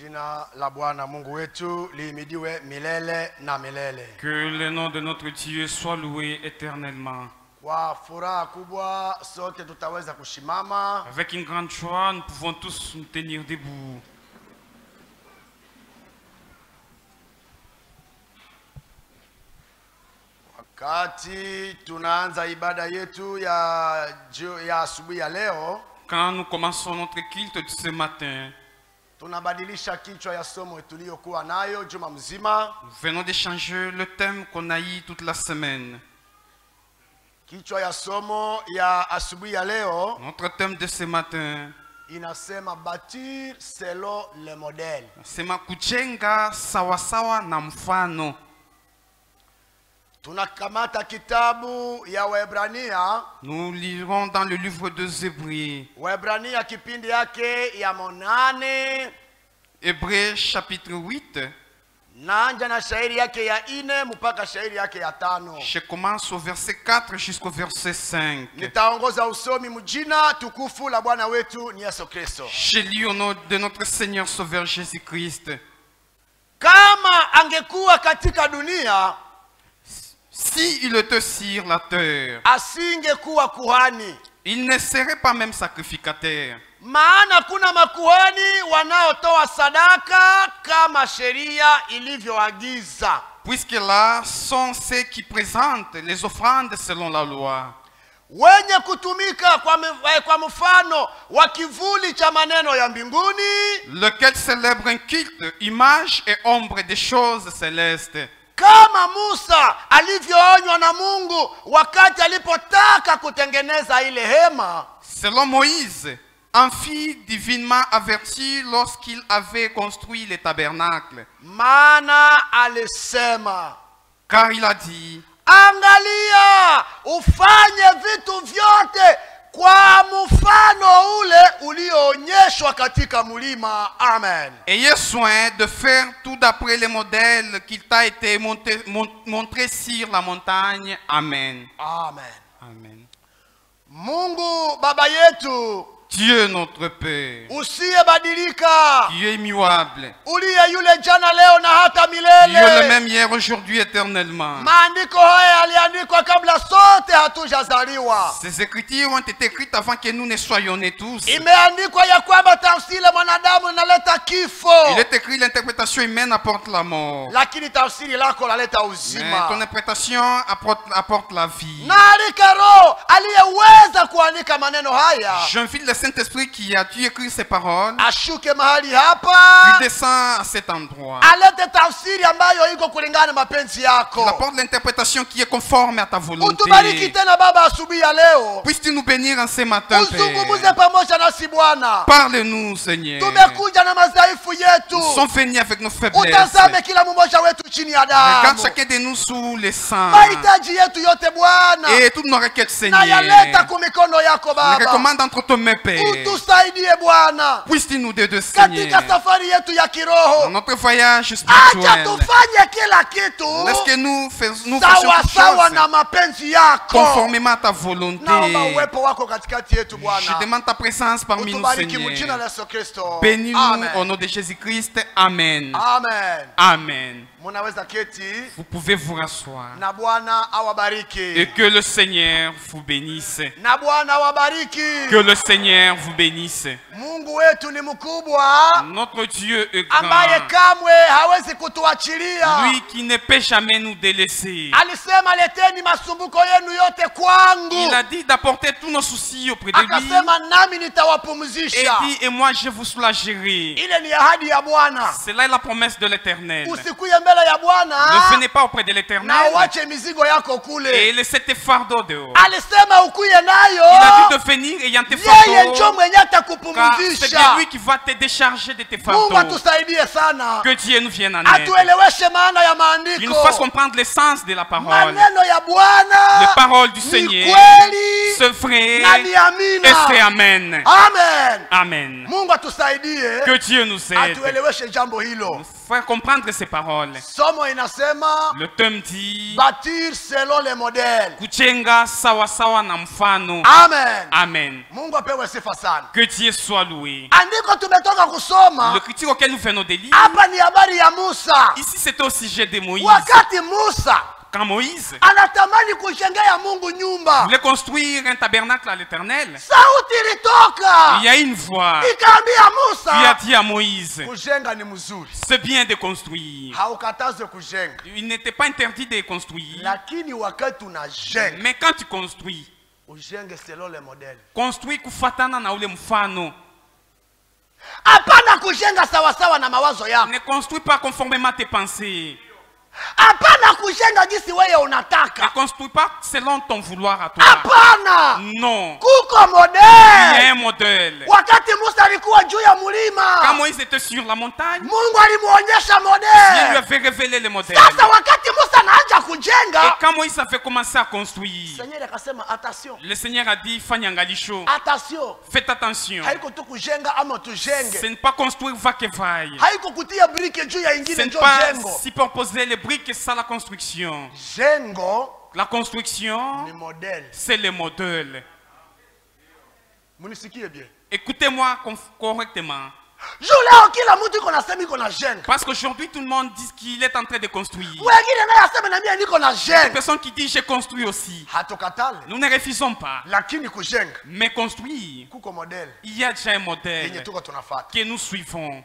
Jina la Bwana Mungu wetu lihimidiwe milele na milele. Que le nom de notre Dieu soit loué éternellement. Kwa furaha kubwa sote tutaweza kushimama. Avec une grande joie, nous pouvons tous nous tenir debout. Wakati tunaanza ibada yetu ya asubuhi ya leo, Quand nous commençons notre culte de ce matin, tunabadilisha kichwa ya somo tuliyokuwa nayo juma mzima. nous venons de changer le thème qu'on a eu toute la semaine. Kichwa ya somo ya asubuhi ya leo Notre thème de ce matin, inasema bâtir selon le modèle. sema kujenga sawasawa na mfano. Tunakamata kitabu ya Waebrania. Nous lirons dans le livre de Hébreux. Waebrania kipindi yake ya 8. Hébreux chapitre 8. Naanja na shairi yake ya 4 mpaka shairi yake ya 5. Je commence au verset 4 jusqu'au verset 5. Nitaongoza usomi mjina tukufu la Bwana wetu ni Yesu Kristo. Je lis au nom de notre Seigneur Sauveur Jésus-Christ. Kama angekuwa katika dunia, Si il était sur la terre, asingekuwa kuhani. il ne serait pas même sacrificateur. Maana kuna makuhani wanaotoa sadaka kama sheria ilivyoagiza. Puisque là sont ceux qui présentent les offrandes selon la loi. Wenye kutumika kwa mfano wa kivuli cha maneno ya mbinguni, Lequel célèbre un culte, image et ombre des choses célestes. kama Musa alivyoonywa na Mungu wakati alipotaka kutengeneza ile hema. Selon Moïse, un fils divinement averti lorsqu'il avait construit le tabernacle. Maana alisema, Car il a dit, angalia ufanye vitu vyote kwa mfano ule ulioonyeshwa katika mlima. Amen. ayez soin de faire tout d'après les modèles qu'il t'a été montré sur la montagne. Amen. Amen. Amen. Mungu Baba yetu, Dieu notre Père, usiyebadilika, qui est immuable, uliye yule jana leo na hata qui est le milele. même hier, aujourd'hui, éternellement. Maandiko haya yaliandikwa kabla sote hatujazaliwa. Ces écritures ont été écrites avant que nous ne soyons nés tous. Imeandikwa ya kwamba tafsiri ya mwanadamu inaleta kifo, Il est écrit l'interprétation humaine apporte la mort. lakini tafsiri lako laleta Mais ton uzima. interprétation apporte la vie. Na alika Roho aliyeweza kuandika maneno haya J'invite le Saint-Esprit qui a dû écrire ces paroles, ashuke mahali hapa, qui descend à cet endroit. alete tafsiri ambayo iko kulingana na mapenzi Il yako. apporte l'interprétation qui est conforme à ta volonté. Utubariki tena Baba asubuhi ya leo. Puisses-tu nous bénir en ce matin, Uzungumuze Père. pamoja nasi Bwana. Parle-nous, Seigneur. Tumekuja na madhaifu yetu. Nous sommes venus avec nos faiblesses. Utazame kila mmoja wetu chini ya Regarde damu. chacun de nous sous les sangs. Mahitaji yetu yote Bwana Et toutes nos requêtes, na yaleta Seigneur. kwa mikono yako Je Baba. recommande entre tes mains, Père. Utusaidie Bwana Puisses-tu nous aider, katika Seigneur. safari yetu ya Dans kiroho. notre voyage Acha spirituel. tufanye kila kitu Laisse que nous fassions sawa toutes sawa choses na mapenzi yako. conformément à ta volonté. Naomba uwepo wako katikati yetu Je Bwana. demande ta présence parmi nous, Utubariki mjina Seigneur. la Yesu Kristo. Bénis-nous Amen. au nom de Jésus-Christ. Amen. Amen. Amen. Munaweza keti Vous pouvez vous rasseoir. na Bwana Et awabariki. que le Seigneur vous bénisse. Na Bwana awabariki. Que le Seigneur vous bénisse. Mungu wetu ni mkubwa Notre Dieu est ambaye grand. kamwe hawezi kutuachilia. Lui qui ne peut jamais nous délaisser. Alisema leteni masumbuko yenu yote kwangu. Il a dit d'apporter tous nos soucis auprès de lui. Akasema nami Et nitawapumzisha. dit, et moi je vous soulagerai. Ile ni ahadi ya Bwana. Cela est la promesse de l'Éternel. Usikuye mbele ya Ne Bwana venez pas auprès de na l'Éternel uache mizigo yako et kule. laissez tes fardeaux dehors. Alisema ukuye Il a nayo. dit de venir ayant tes Yeye njo fardeaux, mwenye car c'est atakupumzisha. bien lui qui va te décharger de tes Mungu fardeaux. atusaidie sana. Que Dieu nous vienne en aide. Atueleweshe maana ya Il nous fasse maandiko. comprendre l'essence de la parole. Maneno ya Bwana Les paroles du ni Seigneur, kweli c'est vrai na ni et c'est amina. amen. Amen. Amen. Mungu atusaidie Que Dieu nous aide. atueleweshe jambo hilo. Nous faire comprendre ces paroles. Somo inasema Le thème dit bâtir selon les modèles. kujenga sawa sawa na mfano. Amen. Amen. Mungu apewe sifa sana. Que Dieu soit loué. Andiko tumetoka kusoma. Le critique auquel nous venons de lire, Hapa ni habari ya Musa. ici c'était au sujet de Moïse. Wakati Musa Quand Moïse anatamani kujengea Mungu nyumba, voulait construire un tabernacle à l'Éternel, sauti ilitoka il y a une voix ikaambia qui a Musa, dit à Moïse, kujenga ni mzuri, c'est bien de construire. haukatazwe kujenga, Il n'était pas interdit de construire. lakini wakati unajenga Mais quand tu construis, ujenge selon les modèles. construis kufatana na ule mfano. Hapana kujenga sawasawa na mawazo yako. Ne construis pas conformément à tes pensées. Hapana kujenga jinsi wewe Ne unataka. construis pas selon ton vouloir à toi. Hapana, Non. kuko Il y a modeli. un modèle. Wakati Musa alikuwa juu ya Quand mlima, Moïse était sur la montagne, Mungu alimuonyesha Dieu lui modeli. avait révélé le modèle. Sasa wakati Musa anaanza Et kujenga, quand Moïse avait commencé à construire, Seigneur akasema attention, le Seigneur a dit, Fanyangalisho, attention. faites attention. Haiko tu kujenga ama Ce tujenge. n'est pas construire va que vaille. Haiko kutia brike juu ya Ce ingine n'est ndio pas jengo. superposer les briques et ça la construction. Jengo La construction, ni modeli. c'est le modèle. Munisikie bien. Écoutez-moi correctement. Juu leo kila mtu iko na sema iko na jenga. Parce qu'aujourd'hui, tout le monde dit qu'il est en train de construire. Wengine naye asema na mimi niko na Une jenga. personne qui dit j'ai construit aussi. Hatukatale. Nous ne refusons pas. Lakini kujenga Mais construire, kuko modeli il y a déjà un yenye modèle tuko tunafuata. que nous suivons.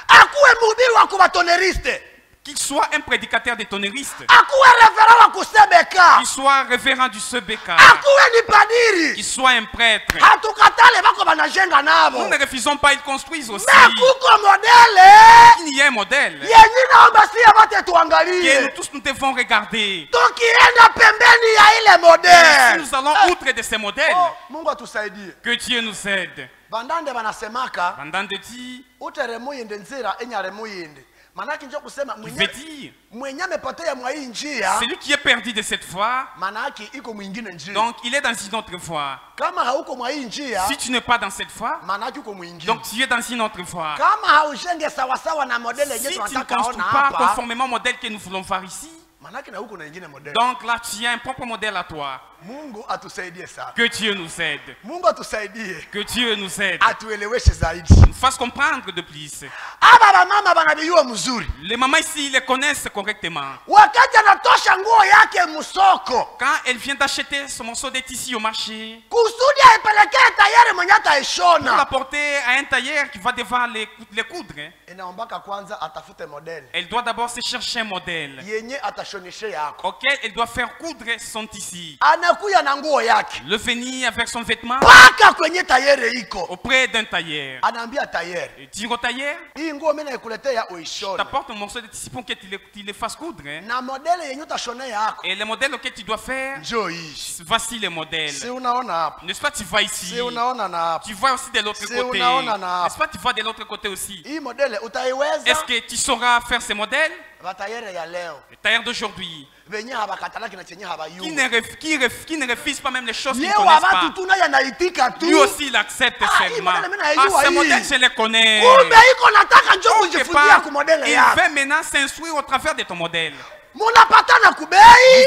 Akuwe mhubiri wa kubatoneriste. Qu'il soit un prédicateur des tonneristes, Akuwe reverend wa kusebeka. qu'il soit révérend du Sebeka, Akuwe ni padiri. qu'il soit un prêtre. Hatukatale bako banajenga nabo. Nous ne refusons pas, ils construisent aussi. Mais kuko modeli Il y a un modèle yenye naomba sia wote que tuangalie. nous tous nous devons regarder. Tukienda pembeni ya ile Et si modeli. nous allons outre de ces modèles, Oh, Mungu atusaidie. que Dieu nous aide. Bandande banasemaka Pendant de dire, uteremuyinde nzira enyaremuyinde. Manake njo kusema il veut dire, mwenye amepotea mwa hii njia, celui qui est perdu de cette voie, manake iko mwingine njia. donc il est dans une autre voie. Kama hauko mwa hii njia, Si tu n'es pas dans cette voie, manake uko mwingine. donc tu es dans une autre voie. Kama haujenge sawasawa na modeli yenye Si tu ne tunataka construis ona pas hapa, conformément au modèle que nous voulons voir ici, manake na huko na ingine modeli. donc là tu as un propre modèle à toi. Mungu atusaidie sana. Que Dieu nous aide. Mungu atusaidie. Que Dieu nous aide. Atueleweshe zaidi. Nous fasse comprendre de plus. Aba bamama banabiyua mzuri. Les mamans ici, ils les connaissent correctement. Wakati anatosha nguo yake msoko, Quand elle vient d'acheter ce morceau de tissu au marché, kusudi aipelekee tayari mwenye pour la ataishona, porter à un tailleur qui va devoir les coudre, hein, inaombaka kwanza atafute modeli elle doit d'abord se chercher un modèle yenye atashonishe yako. auquel elle doit faire coudre son tissu. Anakuya na nguo yake Le venir avec son vêtement mpaka kwenye tayere iko, auprès d'un tailleur. anaambia tayere, Et dire au tailleur, hii nguo mimi naikuletea uishone t'apportes un morceau de tissu pour que tu les fasses coudre. Hein. na modeli yenye utashone yako Et le modèle auquel tu dois faire, njoo hii. voici le modèle. Si unaona hapa, N'est-ce pas, tu vois ici. si unaona na hapa, Tu vois aussi de l'autre Si côté. unaona na- N'est-ce pas, tu vois de l'autre côté aussi. hii modeli utaiweza? Est-ce que tu sauras faire ces modèles? Batayere ya leo Les tailleurs d'aujourd'hui, venye habakatalaki na chenye qui habayua ne refusent pas même les choses qu'ils ne leo connaissent wabatu pas. tu naye anaitika tu, Lui aussi, il accepte Ah, hii seulement. modèle mimi naijua Ah, ces hii. modèles, je les connais. kumbe iko nataka njo Quelque kujifunzia part, ku modeli il yako. veut maintenant s'instruire au travers de ton modèle. Munapatana kubei,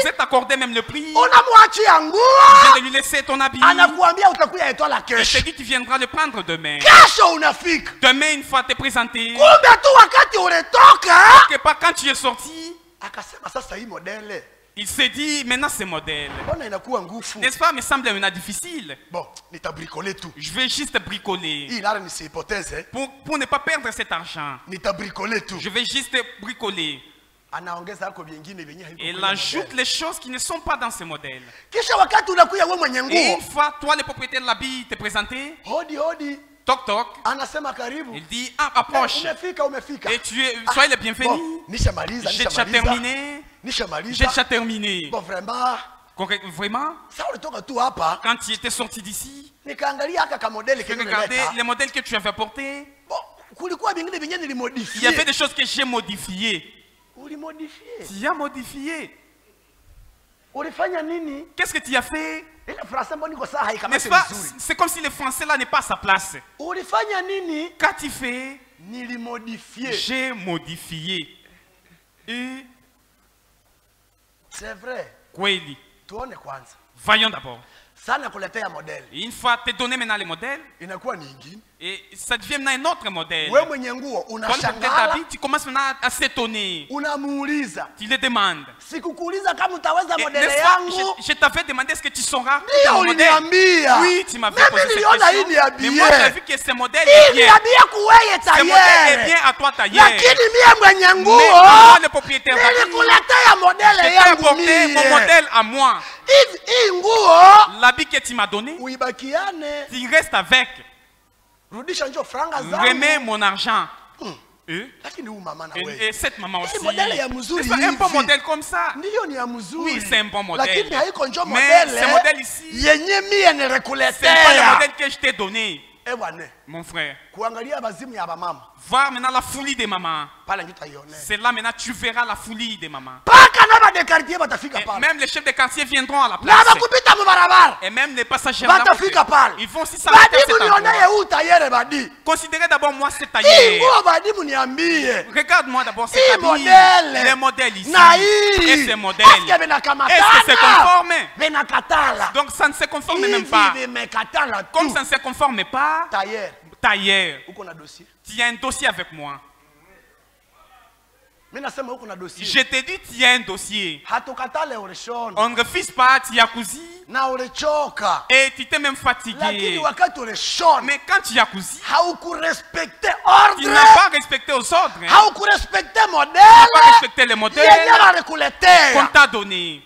Vous êtes accordé même le prix. unamwachia Tu nguo, viens de lui laisser ton habit. anakuambia utakuya etwala Et kesho. te dit tu viendras le prendre demain. Kesho unafika, Demain, une fois te présenté, kumbe tu wakati ulitoka quelque part quand tu es sorti, akasema sasa hii modele il s'est dit maintenant c'est modèle. mbona inakuwa ngufu. N'est-ce pas, me semble maintenant difficile. Bon, nitabrikole tu Je vais juste bricoler. hii nara nisiipoteze, Pour ne pas perdre cet argent, nitabrikole tu. je vais juste bricoler. Anaongeza hako vingine vyenye haiko Et il kwenye ajoute modele. les choses qui ne sont pas dans ce modèle. Kisha wakati unakuya wewe mwenye Et nguo, une fois, toi, le propriétaire de l'habit, te présenté, hodi hodi, toc toc, anasema karibu. il dit ah, approche. Umefika. Et tu es, soyez le bienvenu. Bon, nishamaliza, J'ai déjà terminé. J'ai nishamaliza. déjà terminé. Bon, vraiment, Vraiment, sasa ulitoka tu hapa, quand tu étais sorti d'ici, nikaangalia haka kamodeli tu kenye regardais nimeleta. les modèles que tu avais portés. Bon, kulikuwa vingine vyenye Il y avait nilimodifie. des choses que j'ai modifiées. Ulimodifie. Tu as modifié. Ulifanya nini? Qu'est-ce que tu as fait? Ile frasa mbona niko saa N'est-ce haikamati pas? vizuri. C'est comme si le français là n'est pas à sa place. Ulifanya nini? Qu'as-tu fait? Nilimodifie. J'ai modifié. Et C'est vrai. kweli. Tuone kwanza. Voyons d'abord. Sana kuletea modeli. Et une fois te donné maintenant les modèles, Inakuwa ni ingine. et ça devient maintenant un autre modèle. Wewe mwenye nguo Toi, le unashangala, d'habit, tu commences maintenant à s'étonner. unamuuliza. Tu le demandes. Sikukuuliza kama utaweza Et modele n'est-ce pas, yangu. je t'avais demandé est-ce que tu sauras Ndio mon modèle. uliniambia. Oui, tu m'avais Mimi posé cette niliona hii ni question. ya Mais moi, j'ai bien. vu que ce modèle est Hii ni bien. ya bien kuweye Ce modèle est tayari. bien à toi taillé. Lakini mie mwenye Mais nguo moi, le propriétaire, nilikuletea modele je t'ai yangu apporté mon mie. modèle à moi. Hii nguo L'habit que tu m'as donné, uibakiane. tu restes avec. Rudisha njoo franga Remets zangu. mon argent. Lakini huyu mama na Et wewe. cette maman Hii aussi. modele ya mzuri C'est un bon hivi. modèle comme ça. Ndiyo ni ya mzuri. Oui, c'est un bon modèle. Lakini haiko njoo Mais modele. ce modèle ici, Yenye mie c'est pas le nilikuletea. modèle que je t'ai donné, Eh bwana, mon frère. kuangalia bazimu ya bamama. Voir maintenant la folie des mamans. Pale ndio utaione. C'est là maintenant tu verras la folie des mamans. Paka na ba de quartier batafika Et pale. même les chefs de quartier viendront à la Na place. bakupita mu barabara. Et même les passagers là, Batafika pale. ils vont aussi s'arrêter à Badimu cet endroit. nionee huu tayere badi. Considérez d'abord moi cette Hii tailleur. nguo badimu niambie. Regarde-moi d'abord cet Hii habit. modèle. Les modèles ici. Na hii. Et ces modèles. Eske vinakamatana? Est-ce que c'est conforme? Vinakatala. Donc ça ne se conforme même pas. Hivi vimekatala Comme tu. ça ne se conforme pas, Tayere. tailleur, Uko na dossier. tu as un dossier avec moi. Mimi nasema uko na dossier. Je te dis, tu as un dossier. Hatukatale ulishona. On ne refuse pas, tu as cousu. Na ulichoka. Et tu t'es même Lakini fatigué. wakati ulishona. Mais quand tu as cousu, Haukurespecte tu ordre. n'as pas respecté aux ordres. Hein. Haukurespecte Tu n'as pas modele. respecté les modèles Yenye walikuletea. qu'on t'a donnés.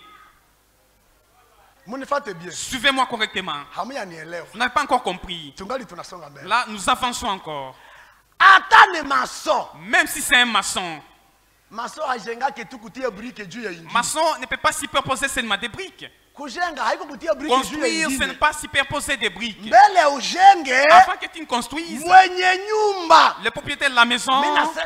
Munifate bien. Suivez-moi correctement. Hamuya nielewa. Vous n'avez pas encore compris. Tungali tunasonga mbele. Là, nous avançons encore. Hata ni mason. Même si c'est un maçon. Mason ajenga ke tu kutia brique juu ya ingine. Maçon ne peut pas superposer seulement des briques. Kujenga haiko kutia brique juu ya Construire, ce n'est ingine. pas superposer des briques. Mbele ujenge Afin que tu ne construises, mwenye nyumba. le propriétaire de la maison,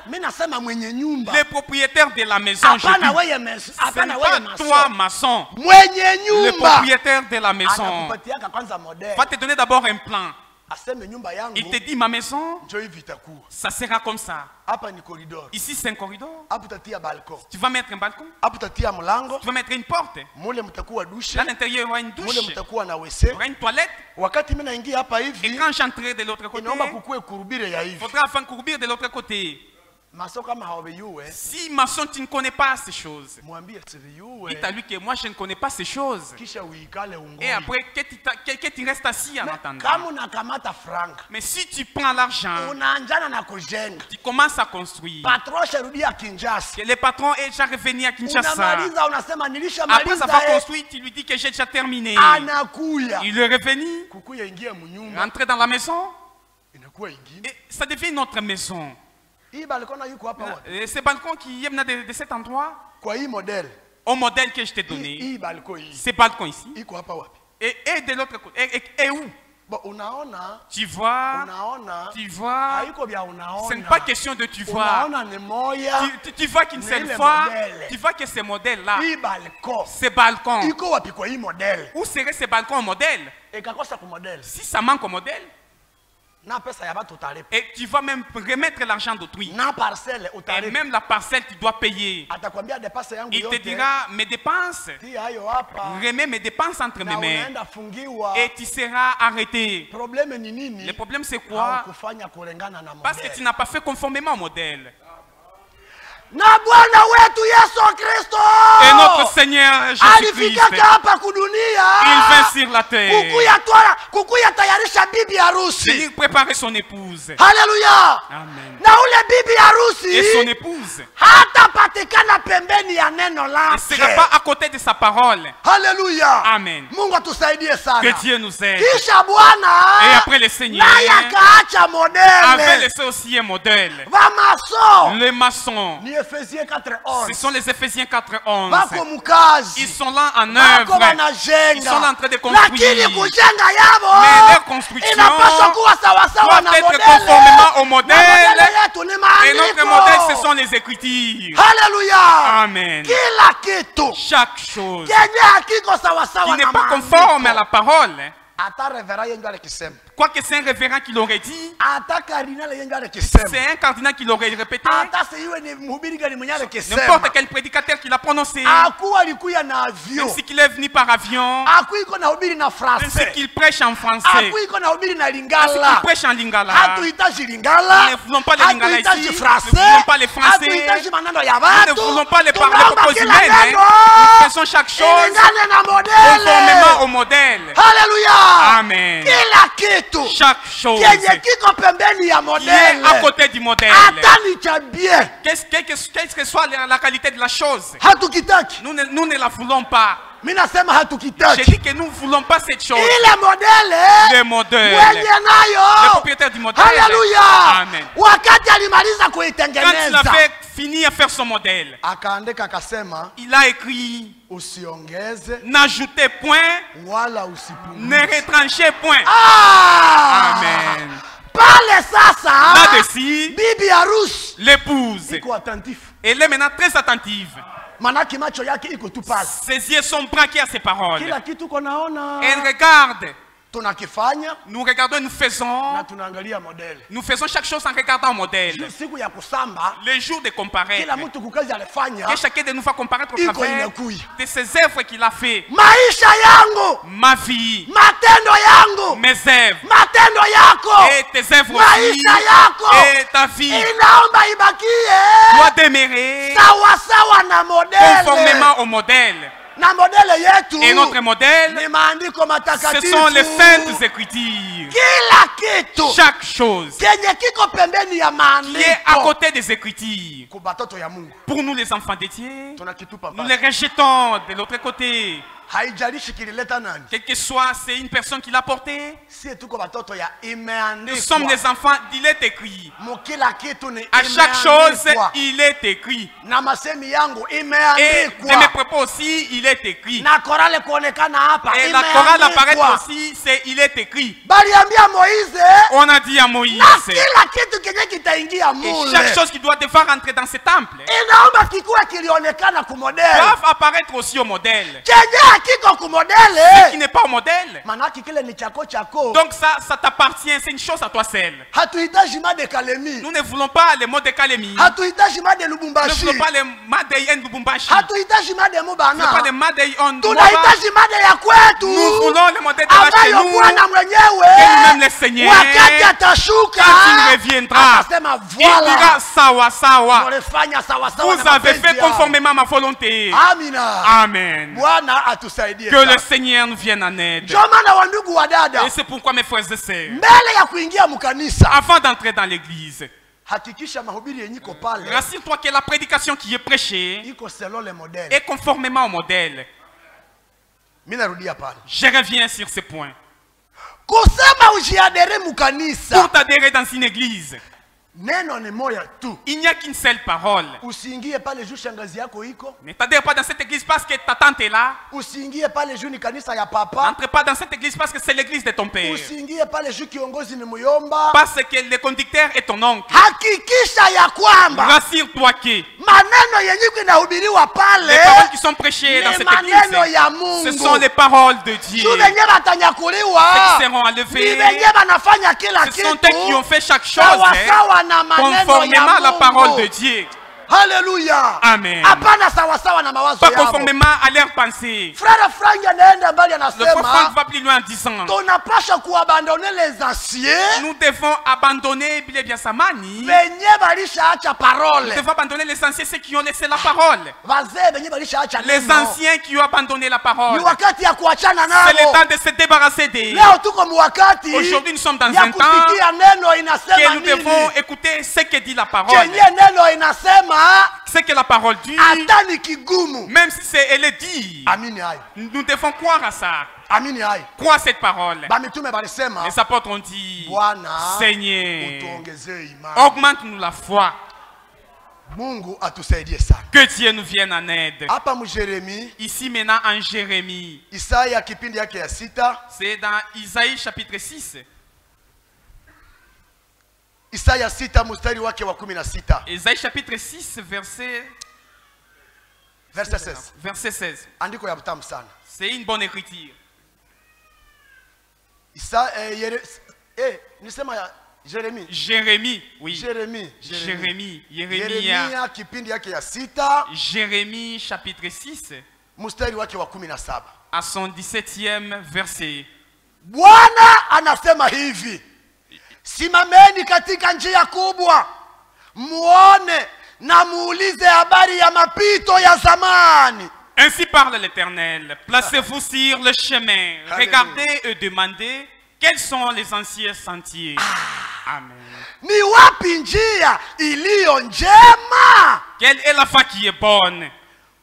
Mimi nasema mwenye nyumba. le propriétaire de la maison, je Hapana dis, wewe mason. ce Hapana n'est wewe pas toi, mason. maçon. Mwenye Le nyumba. propriétaire de la maison Anakupatiaka kwanza modele. va te donner d'abord un plan. Aseme nyumba yangu. Il te dit, ma maison, Njoo hivi itakuwa. ça sera comme ça. Hapa ni corridor. Ici, c'est un corridor. Hapo utatia balcon. Tu vas mettre un balcon. Hapo utatia mlango. Tu vas mettre une porte. Mule mtakuwa douche. Là, à l'intérieur, il y aura une douche. Mule Il mtakuwa na y WC. aura une toilette. Wakati mimi naingia hapa Et hivi, quand j'entrerai de l'autre côté, inaomba kukue kurubire ya il hivi. faudra enfin courir de l'autre côté. Maso kama haweyue, Si maçon, tu ne connais pas ces choses, mwambie siviyue. dites à lui que moi, je ne connais pas ces choses. Kisha uikale ungoi. Et après, que tu restes assis en attendant. Kama unakamata franka, Mais si tu prends l'argent, unaanjana na kujenga. tu commences à construire. Patron sharudia Kinshasa. Que le patron est déjà revenu à Kinshasa. Unamaliza unasema Après nilishamaliza. avoir construit, tu lui dis que j'ai déjà terminé. Anakuya. Il est revenu, Kukuya ingia munyumba. rentré dans la maison, Inakuwa ingine. et ça devient notre maison. Hii balkona yuko hapa wapi? Et ce balcon qui est de cet endroit, Kwa hii model. au modèle que je t'ai donné, Hii balko hii. ce balcon ici, Iko hapa wapi? et de l'autre côté, et où? Bon, unaona, Tu vois, unaona. tu vois, Haiko bia unaona. ce n'est pas question de tu vois. Unaona ni moya. Tu vois qu'une Ni seule ile fois, modèle. tu vois que ce modèle-là, Hii balko. ce balcon, Iko wapi kwa hii model? où serait ce balcon au modèle? Ikakosa ku model. Si ça manque au modèle, Na pesa ya batu utalipa. et tu vas même remettre l'argent d'autrui. Na parcelle Et utalipa. même la parcelle, tu dois payer. Atakwambia depasa yangu Il te yote. dira, mes dépenses, Tia hayo hapa. remets mes dépenses entre mes Na mains. unaenda fungiwa. Et tu seras arrêté. Problème ni nini? Le problème, c'est quoi? Kufanya kulingana na Parce que tu model. n'as pas fait conformément au modèle. Na Bwana wetu Yesu Kristo. Et notre Seigneur Jésus-Christ, alifikaka hapa kudunia. il vint sur la terre. Kukuya tayarisha bibi harusi. Il préparait son épouse. Haleluya. Amen. Na ule bibi Et son harusi épouse hatapatikana pembeni ya neno ne sera lake. pas à côté de sa parole. Haleluya. Amen. Mungu atusaidie sana. Que Dieu nous aide. Kisha Et Bwana après le Seigneur naye akaacha avait modele. laissé aussi un modèle. Vamaso Les maçons, ni Efesie ce 4:11. sont les Éphésiens 4:11. Bako mukazi. Ils sont là en Bako œuvre. banajenga. Ils sont là en train de construire. Lakini kujenga yabo Mais leur construction inapaswa kuwa sawasawa doit na être modele. conformément au Na modèle. modele yetu ni Et notre maandiko. modèle, ce sont les Écritures. Haleluya. Amen. Kila kitu Chaque chose kenye hakiko qui sawasawa n'est na pas conforme à maandiko la parole ata revera yenjo alikisema, Quoique c'est un révérend qui l'aurait dit, ata kardinali yenjo alikisema, c'est un cardinal qui l'aurait répété, ata siwe ni mhubiri gani mwenye alikisema, n'importe quel prédicateur qui l'a prononcé, akuwa alikuya na avion, même si qu'il est venu par avion, akuiko na hubiri na même si français, qu'il prêche en français, akuiko na hubiri na même si qu'il lingala, prêche en lingala. hatuhitaji lingala, Nous ne voulons pas les lingala ici, hatuhitaji nous ne français, voulons pas les français, hatuhitaji maneno ya nous ne watu, voulons pas les paroles tunaomba propos kila humaines, hein. neno Nous faisons chaque chose ilingane na conformément modele. au modèle. Haleluya! Amen. Kila kitu Chaque chose kenye kiko pembeni ya qui est à modele côté du modèle, hata ni cha bien quelle que soit la qualité de la chose, hatukitaki. nous ne la voulons pas. Mimi nasema J'ai hatukitaki dit que nous ne voulons pas cette chose. ile modele Le modèle, mwenye le nayo. propriétaire du modèle. Haleluya! Amen. Wakati alimaliza Quand il kuitengeneza avait fini à faire son modèle, akaandika akasema, il a écrit: usiongeze n'ajoutez point, wala usipunguze. ne retranchez point. Ah! Amen. Pale sasa Là-dessus, bibi harusi l'épouse, iko attentif, elle est maintenant très attentive. manaki macho yake iko tu pale, Ses yeux sont braqués à ses paroles. kila kitu konaona Elle regarde. tunakifanya Nous regardons et nous faisons. na tunaangalia modele. Nous faisons chaque chose en regardant au modèle. Siku ya kusamba Le jour de comparaître, kila mtu kukazi alifanya que chacun de nous va comparaître au iko travers inakuya. de ses œuvres qu'il a fait. Maisha yangu, Ma vie, matendo yangu, mes œuvres matendo yako, et tes œuvres aussi, maisha yako et ta vie inaomba ibakie doit demeurer sawasawa na modele. conformément au modèle. Na modele yetu Et notre modèle, ni maandiko ce matakatifu. sont les saintes écritures. Kila kitu Chaque chose kenye kiko pembeni ya qui est à maandiko côté des écritures, ku batoto ya Mungu pour nous les enfants de Dieu, tunakitupa nous pale. les rejetons de l'autre côté. Haijalishi kilileta nani, Quel que soit, c'est une personne qui l'a porté. sie tuko batoto ya Nous sommes imeandikwa. des enfants, il est écrit. Mukila kitu ni À chaque chose, imeandikwa. il est écrit. Na masemi yangu Et de mes imeandikwa. propos aussi, il est écrit. Na korale kuonekana hapa Et la chorale apparaît imeandikwa. aussi, c'est il est écrit. Baliambia Moïse On a dit à Moïse, na kila kitu kenye kitaingia et mule chaque chose qui doit devoir entrer dans ce temple inaomba kikuwe kilionekana kumodele doivent apparaître aussi au modèle. chenye hakiko kumodele, Qui n'est pas au modèle. manaki kile ni chako chako. Donc ça t'appartient, c'est une chose à toi seul. Hatuhitaji made Kalemi, Nous ne voulons pas les mots de Kalemi. hatuhitaji made Nous ne Lubumbashi, voulons pas les Madei en Lubumbashi. hatuhitaji made Nous ne voulons pas les Mubana, Madei en Mubaba. tunahitaji made ya Nous kwetu voulons les modèles de la chez ambayo nous. Bwana Que mwenyewe nous-mêmes le Seigneur, wakati atashuka quand il reviendra, atasema il dira voilà, sawa sawa. mulifanya sawasawa Vous na avez mapenzi fait yangu. conformément à ma volonté. Amina. Amen. Bwana atusaidie Que le sana. Seigneur nous vienne en aide. Ndio maana wa ndugu wa dada, Et c'est pourquoi mes frères et sœurs, mbele ya kuingia mkanisa, avant d'entrer dans l'église, hakikisha mahubiri yenye iko pale rassure-toi que la prédication qui est prêchée iko selon le modèle. est conformément au modèle. Mimi narudia pale, Je reviens sur ce point. kusema ujiadere mkanisa, Pour t'adhérer dans une église, neno ni moya tu. il n'y a qu'une seule parole. Usiingie pale juu shangazi yako iko, Ne t'adhère pas dans cette église parce que ta tante est là. usiingie pale juu ni kanisa ya papa, N'entre pas dans cette église parce que c'est l'église de ton père. usiingie pale juu kiongozi ni muyomba. Parce que le conducteur est ton oncle. Hakikisha ya kwamba Rassure-toi que maneno yenye inahubiriwa pale les paroles qui sont prêchées dans ni cette maneno église, ya ce Mungu. sont les paroles de Dieu. Juu wenye batanyakuliwa Ceux qui seront ni enlevés, wenye banafanya kila ce sont eux qui kitu ont fait chaque chose sawasawa na maneno conformément à la ya parole de Mungu. Dieu. Haleluya. Amen. Hapana sawasawa na mawazo Pas yao. conformément à leurs pensées. Frère Frank anaenda mbali Le frère Franck anasema va plus loin en disant, tunapasha kuabandone les anciens nous devons abandonner bien sa manie. venye balishaacha Nous parole. devons abandonner les anciens, ceux qui ont laissé la parole. Wazee venye balishaacha Les neno. anciens qui ont abandonné la parole. Ni wakati ya kuachana C'est le nao. temps de se débarrasser d'eux. Leo tuko mwakati Aujourd'hui, nous sommes dans ya un temps kusikia neno que inasema nous devons nini. écouter ce que dit la parole. Chenye neno inasema Ce que la parole dit, hata ni kigumu. même si elle est dit, Amini hayo. nous devons croire à ça. Amini hayo. Croire cette parole. Bamitume balisema Les apôtres ont dit, Bwana Seigneur, utuongezee imani. augmente-nous la foi. Mungu atusaidie sana. Que Dieu nous vienne en aide. Hapa mjeremi Ici maintenant en Jérémie, Isaya kipindi yake ya 6, c'est dans Isaïe chapitre 6. Isaya 6 mstari wake wa 16. Isaïe chapitre 6, verset Verset 16. Verset 16. Andiko ya butamu sana. C'est une bonne écriture. Nisema ya Jeremie. Jérémie, oui. Jérémie. Yeremia. Kipindi yake ya 6. Jérémie chapitre 6, mstari wake wa 17. à son 17e verset. Bwana anasema hivi: simameni katika njia kubwa, muone na muulize habari ya mapito ya zamani. Ainsi parle l'Éternel. Placez-vous sur le chemin. Regardez et demandez quels sont les anciens sentiers. Amen. Ni wapi njia iliyo njema? Quelle est la voie qui est bonne?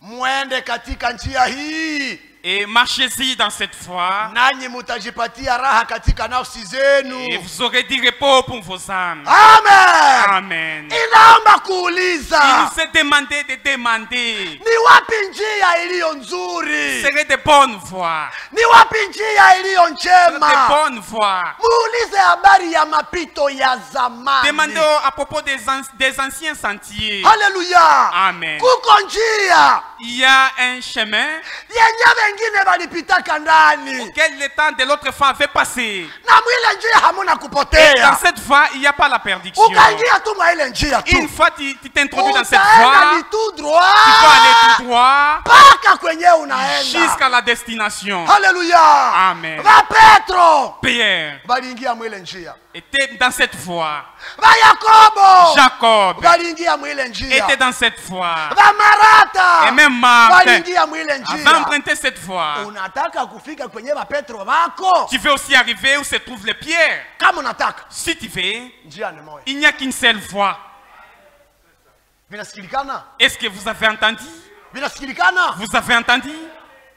Mwende katika njia hii, Et marchez-y dans cette voie. nanyi mutajipatia raha katika nafsi zenu. Et vous aurez du repos pour vos âmes. Amen. Amen. Inaomba Il kuuliza, nous est demandé de demander. ni wapi njia iliyo nzuri? Serait de bonnes voies. Ni wapi njia iliyo De njema? bonnes voies. Muulize habari ya mapito ya zamani. Demandez à propos des anciens sentiers. Haleluya. Amen. Kuko njia Il y a un chemin yenye wengine walipitaka ndani, auquel le temps de l'autre fois avait passé. na mwile njia hamuna Et dans kupotea. cette voie, il n'y a pas la perdition. Ukaingia tu mwa ile njia tu, Une fois tu t'introduis dans cette utaenda voie, ni tout tu vas aller droit tout droit mpaka kwenye unaenda. jusqu'à la destination. Haleluya. Amen. Va Petro Pierre waliingia mwile njia, était dans cette voie. va Yakobo Jacob waliingia mwile njia, était dans cette voie. va Marata Et même Marthe waliingia mwile avait njia. emprunté cette voie. Unataka kufika kwenye va Petro wako? Tu veux aussi arriver où se trouvent les pierres. Kama unataka, Si tu veux, njia ni moja. il n'y a qu'une seule voie. Vinasikilikana? Est-ce que vous avez entendu? Vinasikilikana? Vous avez entendu?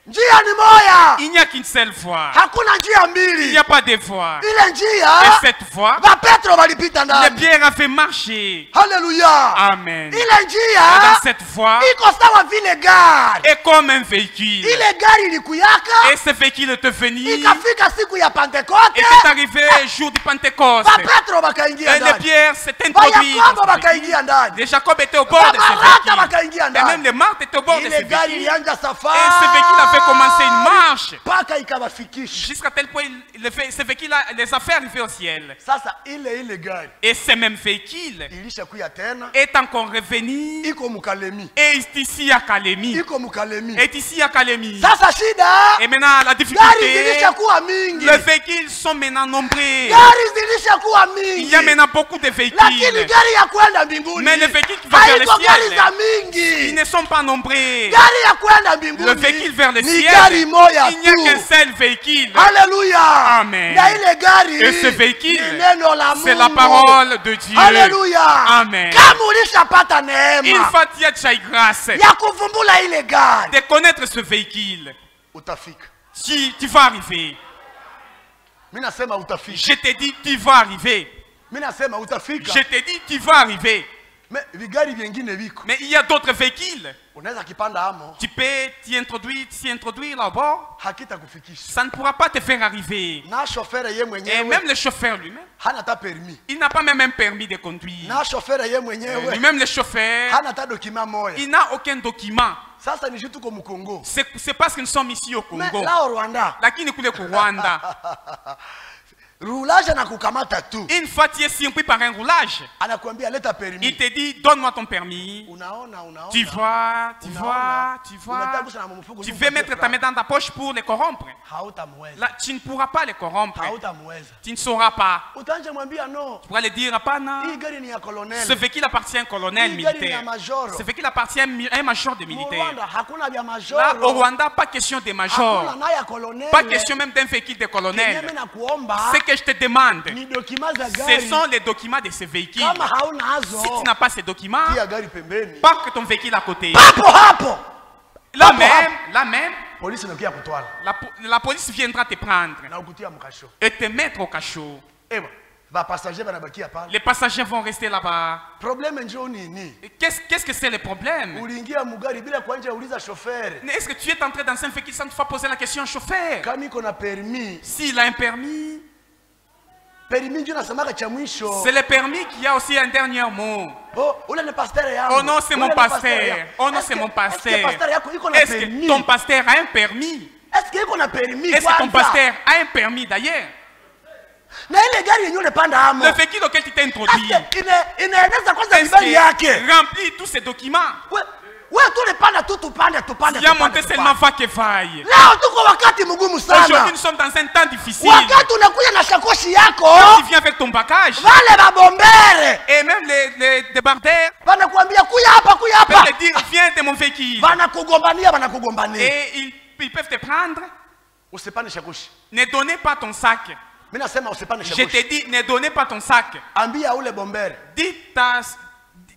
Njia ni moja, Il n'y a qu'une seule voie. hakuna njia Il mbili. n'y a pas de voie. Ile Et njia cette voie, va Petro walipita les ndani. pierres avaient marché. Haleluya. Amen. Et Ile dans njia cette voie, iko sawa vile gari. est comme un véhicule. Ile gari ilikuyaka Et ce véhicule est venu et ikafika siku ya Pentekote, est arrivé jour du Pentecôte. va Petro bakaingia Et les ndani, pierres s'est va introduit Yakobo dans ce véhicule. bakaingia ndani, Et Jacob était au bord va de ce Marata véhicule. bakaingia Et même ndani. les Marthe étaient au bord de ce Ile gari véhicule. ilianja Et ce safari véhicule avait commencé une marche. mpaka ikawafikisha. Jusqu'à tel point, ce véhicule-là les a fait arriver au ciel. Sasa ile gari Et ce même véhicule ilishakuya tena, est encore revenu iko Mukalemi, et est ici à Kalemi. iko Mukalemi. Est ici à Kalemi. Sasa shida, Et maintenant, la gari difficulté, zilishakuwa mingi, les véhicules sont maintenant nombreux. gari zilishakuwa Il mingi, y a maintenant beaucoup de lakini véhicules. gari ya kwenda mbinguni Mais les véhicules qui vont vers le haiko gari ciel, za ils mingi. ne sont pas nombreux. Gari ya kwenda Le mbinguni véhicule vers le ni ciel, gari moya il n'y a qu'un tu. seul véhicule. Haleluya. Amen. Na ile gari Et ce véhicule, ni neno la c'est la Mungu. parole de Dieu. Haleluya. Amen. Kama ulishapata Une neema fois tu as déjà eu grâce ya kuvumbula ile gari, de connaître ce véhicule, utafika. tu vas arriver. Mimi nasema utafika. Je te dis, tu vas arriver. Mimi nasema utafika. Je te dis, tu vas arriver. Vigari vingine viko. Mais il y a d'autres véhicules. Unaweza kipanda amo, Tu peux t'y introduire là-bas. hakitakufikisha. Ça ne pourra pas te faire arriver. Na chauffeur ye Et mwenyewe même le chauffeur lui-même, hana ta permis. il n'a pas même un permis de conduire. Na chauffeur ye mwenyewe Lui-même le chauffeur, hana ta document moya. il n'a aucun document. Sasa ni jitu ko Mukongo. C'est parce que nous sommes ici au Mais Congo. là au Rwanda, Lakini kule ku Rwanda, roulage na kukamata tu. une fois tu es surpris par un roulage, Anakuambia leta il permis. te dit, donne-moi ton permis. Unaona. Tu vois. Unataka kusema mfuko. Tu veux mettre ta main dans ta poche pour les corrompre. Hautamweza. Là, tu ne pourras pas les corrompre. Hautamweza. Tu ne sauras pas. Utaanza mwambia no. Tu pourras le dire, Apana. Hii gari ni ya colonel. Ce véhicule appartient à un colonel Hii gari ni ya militaire. majoro. Ce véhicule appartient à un major de Mu militaire. Rwanda hakuna vya majoro. Là, au Rwanda, pas question de major. Hakuna na ya colonel. Pas question même d'un véhicule de Mimi colonel. nakuomba Ce que je te demande, ni document za gari. ce sont les documents de ce véhicule. Kama hauna hazo, Si tu n'as pas ces documents, tia gari pembeni. parque ton véhicule à côté. Papo hapo. Là même, Polisi inakuja kutwala la police viendra te prendre na ukutia mkasho. et te mettre au cachot. Eba, ba passager banabakia pale. Les passagers vont rester là-bas. Problème njoo nini? Et Qu'est-ce que c'est le problème? Uliingia mugari bila kuanja uliza chauffeur. Est-ce que tu es entré dans un véhicule sans toutefois poser la question au chauffeur? Kama iko na permis, S'il a un permis, permis njoo nasemaka cha mwisho. c'est le permis qui a aussi un dernier mot. Oh, ule ni pasteur yangu. Oh non, c'est mon Ule ni pasteur. yangu. Oh non, Est-ce c'est que- mon pasteur. Est-ce que pasteur yako iko na Est-ce permis? que ton pasteur a un permis? Est-ce que iko na permis Est-ce que ton kwanza? pasteur a un permis d'ailleurs? Na ile gari yenyewe unapanda amo. Le véhicule auquel tu t'es introduit, Inaeleza kwanza est-ce vibali yake. qu'il remplit tous ces documents? Wewe tu unapanda tu tupande. Si a monté seulement va que vaille. Leo tuko wakati mgumu sana. Aujourd'hui, nous sommes dans un temps difficile. Wakati unakuja na shakoshi yako. Quand tu viens avec ton bagage, Wale babombere. et même les débardeurs, Wanakuambia kuya hapa. peuvent te dire, viens de mon véhicule. Wanakugombania. Et ils peuvent te prendre. Usipane shakoshi. Ne donnez pas ton sac. Mimi nasema usipane Je shakoshi. te dis, ne donnez pas ton sac. Ambia ule bombere. Dites à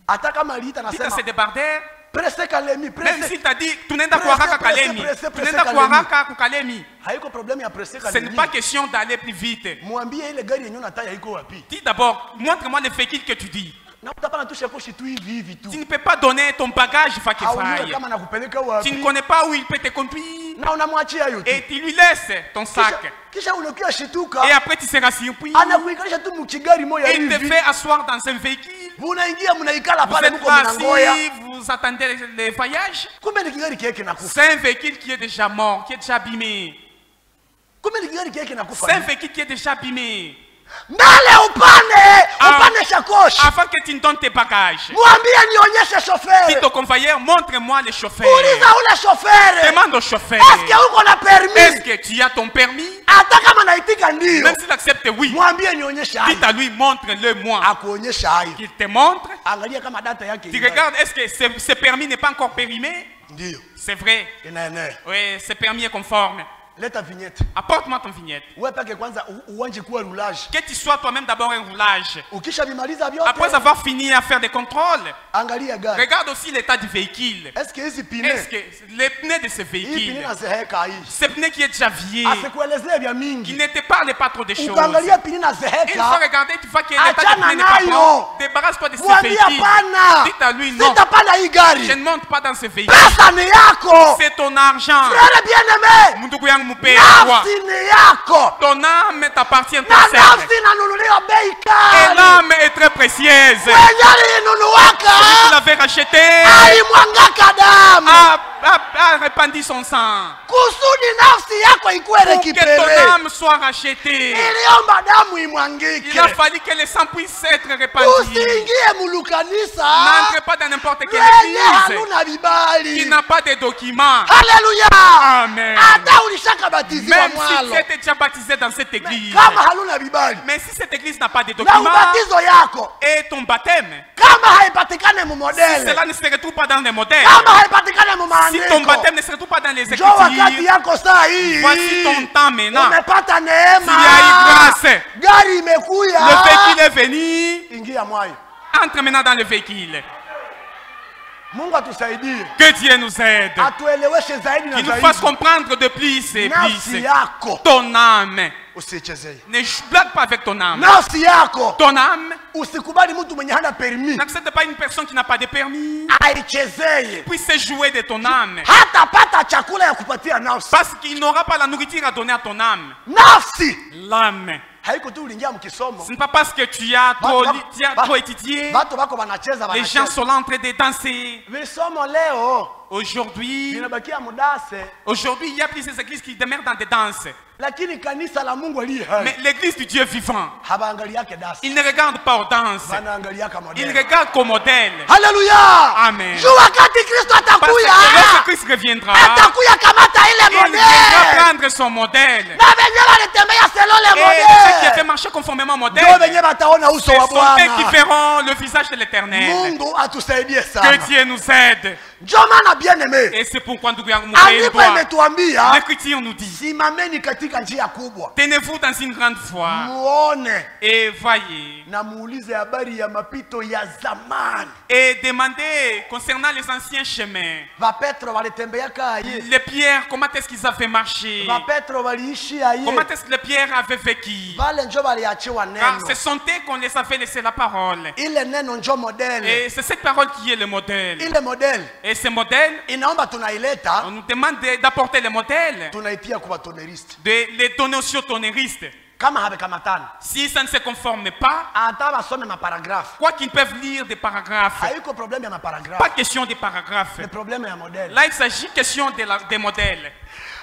Hata kama aliita nasema ces débardeurs, presse kalemi, même presse. si tu as dit, tu n'es pas Kouaraka Kalemi. Tu n'es pas Kouaraka Kalemi. Haiko problème ya presse Ce n'est kalemi. pas question d'aller plus vite. Mwambie ile gari yenyewe nataka iko wapi. Dis d'abord, montre-moi le véhicule que tu dis. Na utapana tu shakoshi tu hivi tu. Tu ne peux pas donner ton bagage Haujui Fakefaye. kama nakupeleka Tu wapi. ne connais pas où il peut te conduire. Na unamwachia yote. Et tu lui laisses ton sac. Kisha unakia shituka. Et après tu seras surpris. Anakuikalisha tu mchigari moya Et il te hivi. fait asseoir dans un véhicule. Munaingia munaikala Vous pale êtes mko mnangoya. assis, vous attendez les voyages. Kumbe ni kigari kieke nakufa. C'est un véhicule qui est déjà mort, qui est déjà abîmé. Kumbe ni kigari kieke nakufa. C'est un véhicule qui est déjà abîmé. Mbele upane shakoshi. Avant que tu ne donnes tes bagages, Mwambie nionyeshe dis chauffeur. au convoyeur, montre-moi le chauffeur. Uliza ule chauffeur. Demande au chauffeur, Est-ce que uko na permis? est-ce que tu as ton permis? Hata kama naitika ndio. Même s'il accepte oui, Mwambie nionyeshe hayo. dites à lui, montre-le-moi. Akuonyesha hayo. Qu'il te montre. Angalia kama data yake. Tu regardes, est-ce que ce permis n'est pas encore périmé? Ndio. C'est vrai. Inaenea. Oui, ce permis est conforme. Leta vignette. Apporte-moi ton vignette. Wewe peke kwanza uanje kuwa roulage. Que tu sois toi-même d'abord un roulage. Ukisha bimaliza vyote. Après avoir fini à faire des contrôles, Angalia gari. regarde aussi l'état du véhicule. Est-ce que hizi pine? Est-ce que les pneus de ce Hii pine véhicule, na zeheka hii. ce pneu qui est déjà vieux, Asikuelezea vya qui mingi. ne te parle pas trop de choses. Ukaangalia pine na Une fois zeheka. regardé, tu vois que l'état du Achana pneu n'est pas nayo. bon. Débarrasse-toi de ce Mwambie véhicule. hapana. Dites à lui non. Sitapanda hii Je gari. ne monte pas dans ce véhicule. Pesa ni yako. C'est ton argent. Frère bien-aimé. Mundugu yangu mpendwa. Nafsi ni yako. Ton âme t'appartient Na toi seul. nafsi inanunuliwa bei Et kali. l'âme est très précieuse. Mwenye aliinunuaka. Tu l'avais racheté, Alimwangaka damu. a répandu son sang. Kusudi nafsi yako ikuwe Pour que rekipere. ton âme soit rachetée. Iliomba damu Il imwangike. a fallu que le sang puisse être répandu. Usiingie mulukanisa. N'entre pas dans n'importe quelle Lenye église haluna qui vibali. n'a pas de documents. Haleluya. Amen. Hata ulishakabatiziwa Même si mwalo. tu étais déjà baptisé dans cette église. Kama haluna vibali. Mais si cette église n'a pas de Na documents ubatizo yako. et ton baptême, Kama haipatikane mu si modele. cela ne se retrouve pas dans les modèles, Kama haipatikane mu si ton maandiko. baptême ne se retrouve pas dans les Njoo wakati écritures, yako saa hii. voici ton temps maintenant. Umepata neema. S'il y a eu grâce, Gari imekuya. le véhicule est venu. Ingia mwayo. Entre maintenant dans le véhicule. Mungu atusaidie. Que Dieu nous aide. Atueleweshe zaidi na Qu'il nous fasse zaidi. comprendre de plus et Nafsi plus. yako Ton âme. usichezee. Ne blague pas avec ton âme. Nafsi yako Ton âme. usikubali mtu mwenye hana permis N'accepte pas une personne qui n'a pas de permis. aichezee. Puisse jouer de ton âme. Hata pata chakula ya kupatia nafsi. Parce qu'il n'aura pas la nourriture à donner à ton âme. Nafsi L'âme. haiko tu uliingia mkisomo. Ce n'est pas parce que tu as trop étudié. Watu wako wanacheza Les gens wanacheza. sont là en train de danser. Visomo leo Aujourd'hui, vinabakia mudase, il y a plusieurs églises qui demeurent dans des danses. lakini kanisa la Mungu aliye hai Mais l'église du Dieu vivant, habaangaliake dasi, il ne regarde pas aux danses. wanaangaliaka Il modeli. regarde qu'au modèle. Haleluya! Amen. Juu wakati Kristo Parce que atakuya, lorsque Christ reviendra, atakuya kamata ile il viendra modeli. prendre son modèle. Na venye walitembea selo le Et ceux qui avaient modeli. marché conformément au Ndio modèle, venye bataona uso ce wa sont eux qui Bwana. verront le visage de l'Éternel. Mungu atusaidie Que sana. Dieu nous aide. Ndio maana bien aimé. Et c'est pourquoi ndugu yangu Andiko mpendwa, imetuambia l'Écriture nous dit, simameni katika njia kubwa. tenez-vous dans une grande foi Muone et voyez na muulize habari ya mapito ya zamani. et demandez concernant les anciens chemins. Va Petro walitembeaka aye. Les pierres, comment est-ce qu'ils avaient marché? Va Petro waliishi aye. Comment est-ce que les pierres avaient vécu? Vale njo waliachiwa Car neno. ce sont eux qu'on les avait laissé la parole. Ile neno njo modele. Et c'est cette parole qui est le modèle. Ile modele Et ce modèle, inaomba tunaileta on nous demande d'apporter le modèle, tunaitia kwa toneriste. de les donner aussi aux tonnéristes. Kama habekamatana Si ça ne se conforme pas, hata basome maparagrafu. quoi qu'ils peuvent lire des paragraphes, Haiko problème ya pas maparagrafu. question des paragraphes. Ni problème ya modele. Là, il s'agit question des modèles.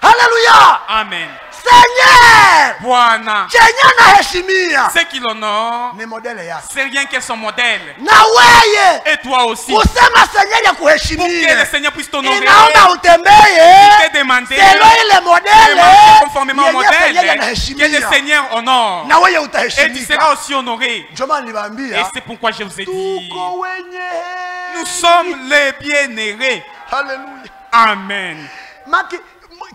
Haleluya. Amen. Seigneur, Bwana, chenye naheshimia ce qu'il honore, ni modele yake. c'est rien que son modèle. Na weye Et toi aussi. kusema Seigneur ya Pour que le kuheshimia, Seigneur puisse t'honorer, inaomba utembee il t'est demandé selo ile de modele marcher conformément au yenye modèle Seigneur que le anaheshimia, Seigneur honore. na wewe Et tu utaheshimika. seras aussi honoré. Ndio maana Et niliwaambia c'est pourquoi je vous ai dit, tuko wenye. nous sommes les bien-aimés. Haleluya. Amen. Maki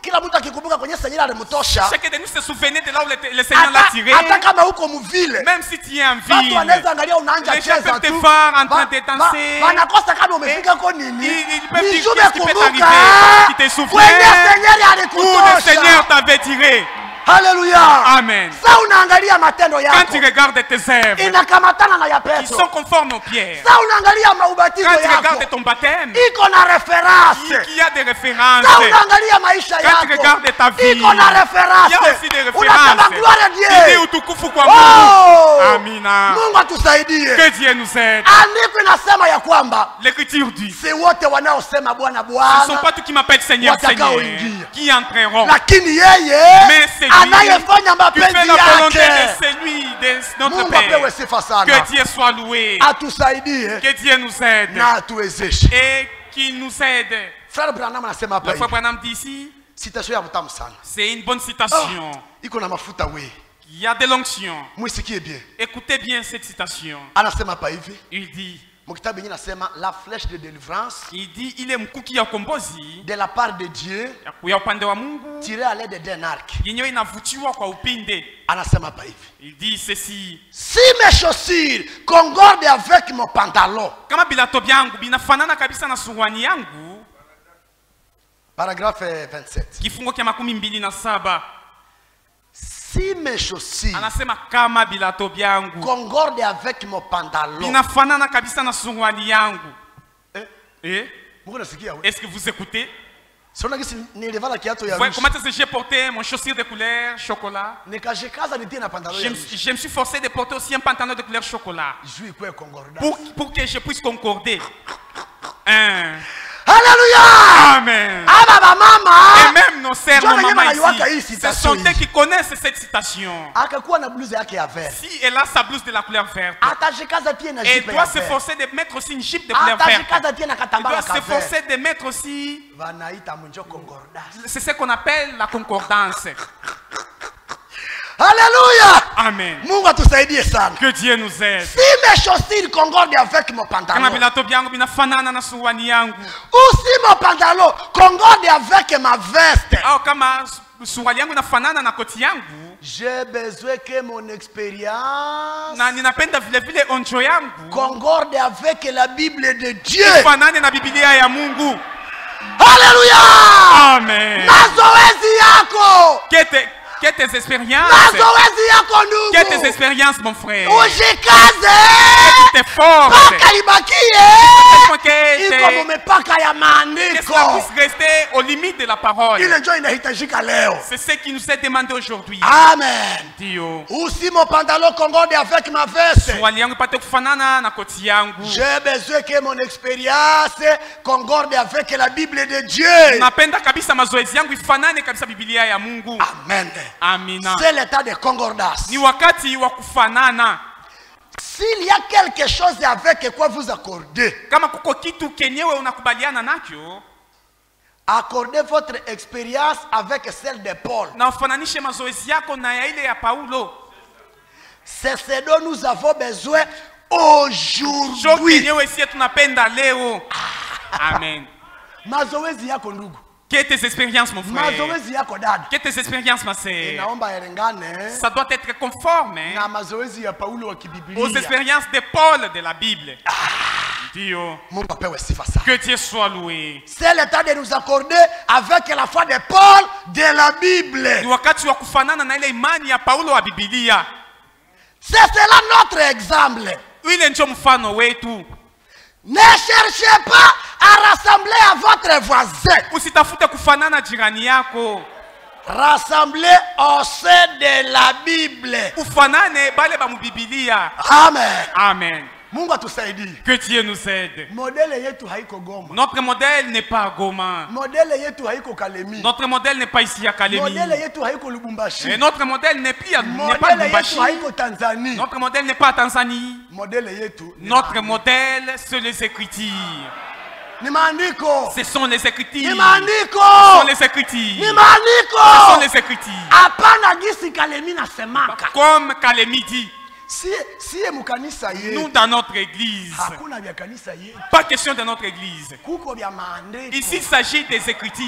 kila mtu akikumbuka kwenye Seigneur alimtosha. Chacun de nous se souvenait de là où le Seigneur l'a tiré. Hata kama uko mvile. Même si tu es en Watu ville, wanaweza angalia unaanja les gens cheza peuvent te tu. voir en train de danser. Wanakosa kama umefika kwa nini? Ils peuvent dire Nijue qu'est-ce qui peut kumbuka. t'arriver. Tu te souviens Kwenye Seigneur où le alikutosha. Seigneur t'avait tiré. Haleluya. Amen. Sasa unaangalia matendo Quand yako. tu regardes tes œuvres, Inakamatana na ya ils Petro. sont conformes aux pierres. Sasa unaangalia maubatizo Quand tu yako. regardes ton baptême, Iko na reference. il y a des références. Sasa unaangalia maisha Quand tu yako. regardes ta vie, Iko na il y a reference. aussi des Unasema références. gloire à Il dit Dieu. utukufu kwa Mungu. Oh! Amina. Mungu atusaidie. Que Dieu nous aide. Andiko inasema ya kwamba L'écriture dit, si wote wanaosema Bwana ce ne sont Bwana, pas tous qui m'appellent Seigneur, Seigneur, watakaoingia. qui entreront. lakini yeye Mais c'est lui anayefanya qui fait mapenzi la volonté yake. de celui, de notre Mungu Père. apewe sifa sana. Que Dieu soit loué. Atusaidie Que Dieu nous aide. na atuwezeshe. Et qu'il nous aide. Frère Branham anasema hapa Le frère hivi. Branham dit ici, Citation ya mtamu sana. c'est une bonne citation. Iko na mafuta we. Il y a de l'onction. Mwisikie bien. Écoutez bien cette citation. Anasema hapa hivi. Il dit, Mkitabu yenyewe nasema la flèche de délivrance ile mkuki ya ukombozi de la part de Dieu ya upande wa Mungu tirée à l'aide d'un arc. yenyewe inavutiwa kwa upinde. Anasema hapa hivi. Il dit ceci, Si mes chaussures concordent avec mon pantalon. kama bilato byangu binafanana kabisa na suruali yangu. Paragraphe 27. Kifungo kia 27. Si mes chaussures Anasema kama bilato byangu concordent avec mon pantalon. binafanana kabisa na suruali yangu. Mungu nasikia wewe. Est-ce que vous écoutez? Sona kisi nilivala kiatu ya Comment rushi. est-ce que j'ai porté mon chaussure de couleur chocolat? Nikajikaza nitie na pantalon ya rushi. Je me suis forcé de porter aussi un pantalon de couleur chocolat Juu ikuwe concordance. pour que je puisse concorder. Hein. Hallelujah! Amen. Aba ba Et mama. même nos sœurs, John nos mamans anaiwaka hii ici, ce citation sont eux hii. qui connaissent cette citation. Akakuwa na blouse yake ya vert. Si elle a sa blouse de la couleur verte, Atajikaza tie na elle jipe ya doit se vert. forcer de mettre aussi une jupe de couleur verte. Atajikaza tie na Elle katambala doit ka se vert. forcer de mettre aussi, Wanaita munjo concordance. c'est ce qu'on appelle la concordance. Hallelujah! Amen. Mungu atusaidie sana. Que Dieu nous aide. Si mes chaussures concordent avec mon Kama pantalon. bilato byangu binafanana na suruali yangu, Ou si mon pantalon concorde avec ma veste. au kama suruali yangu inafanana na koti yangu, J'ai besoin que mon expérience na ninapenda vile vile onjo yangu concorde avec la Bible de Dieu. ifanane na Biblia ya Mungu. Hallelujah! Amen. Mazoezi yako. Que tes expériences, Mazoezi yako que tes ndugu. expériences, mon frère, Ujikaze. tes forces, Paka ibakie. pour que Iko mumepaka ya cela maandiko. puisse rester aux limites de la parole. Ile ndio inahitajika leo. C'est ce qui nous est demandé aujourd'hui. Amen. Dio. Ou si mon pantalon concorde avec ma veste. Suruali yangu ipate kufanana na koti yangu. J'ai besoin que mon expérience concorde avec la Bible de Dieu. Napenda kabisa mazoezi yangu ifanane kabisa Biblia ya Mungu. Amen. Amina. C'est l'état de concordance. Ni wakati wa kufanana. S'il y a quelque chose avec quoi vous accordez, Kama kuko kitu kenyewe unakubaliana nacho, accordez votre expérience avec celle de Paul. na ufananishe mazoezi yako na ya ile ya Paulo. C'est ce dont nous avons besoin Jo aujourd'hui. kenyewe sie tunapenda leo. Amen. Mazoezi yako ndugu. Que tes expériences, mon frère. Mazoezi yako dada. Que tes expériences, ma sœur. Naomba yalingane Ça doit être conforme na mazoezi ya Paulo wa aux kibiblia. expériences de Paul de la Bible. Dio. Mungu apewe sifa sana. Que Dieu soit loué. C'est le temps de nous accorder avec la foi de Paul de la Bible. Ni wakati wa kufanana na ile imani ya Paulo wa Biblia. C'est cela notre exemple. Ile ndio mfano wetu. Ne cherchez pas à rassembler à votre voisin. Usitafute kufanana jirani yako. Rassemblez au sein de la Bible. Ufanane bale ba mu Biblia. Amen. Amen. Mungu atusaidie. Que Dieu nous aide. Modele yetu haiko Goma. Notre modèle n'est pas à Goma. Modele yetu haiko Kalemi. Notre modèle n'est pas ici à Kalemi. Modele yetu haiko Lubumbashi. Et notre modèle n'est pas à Modele Lubumbashi. yetu haiko Tanzanie. Notre modèle n'est pas à Tanzanie. Modele yetu. Notre modèle, c'est les Écritures. Ni maandiko. Ce sont les Écritures. Ni maandiko. Ce sont les Écritures. Ni maandiko. Ce sont les Écritures. Hapana gisi Kalemi nasemaka. Comme Kalemi dit, Si mukanisa yetu. nous dans notre église, Hakuna vya kanisa yetu. pas question de notre église. Kuko vya maandiko. Ici, il s'agit des Écritures.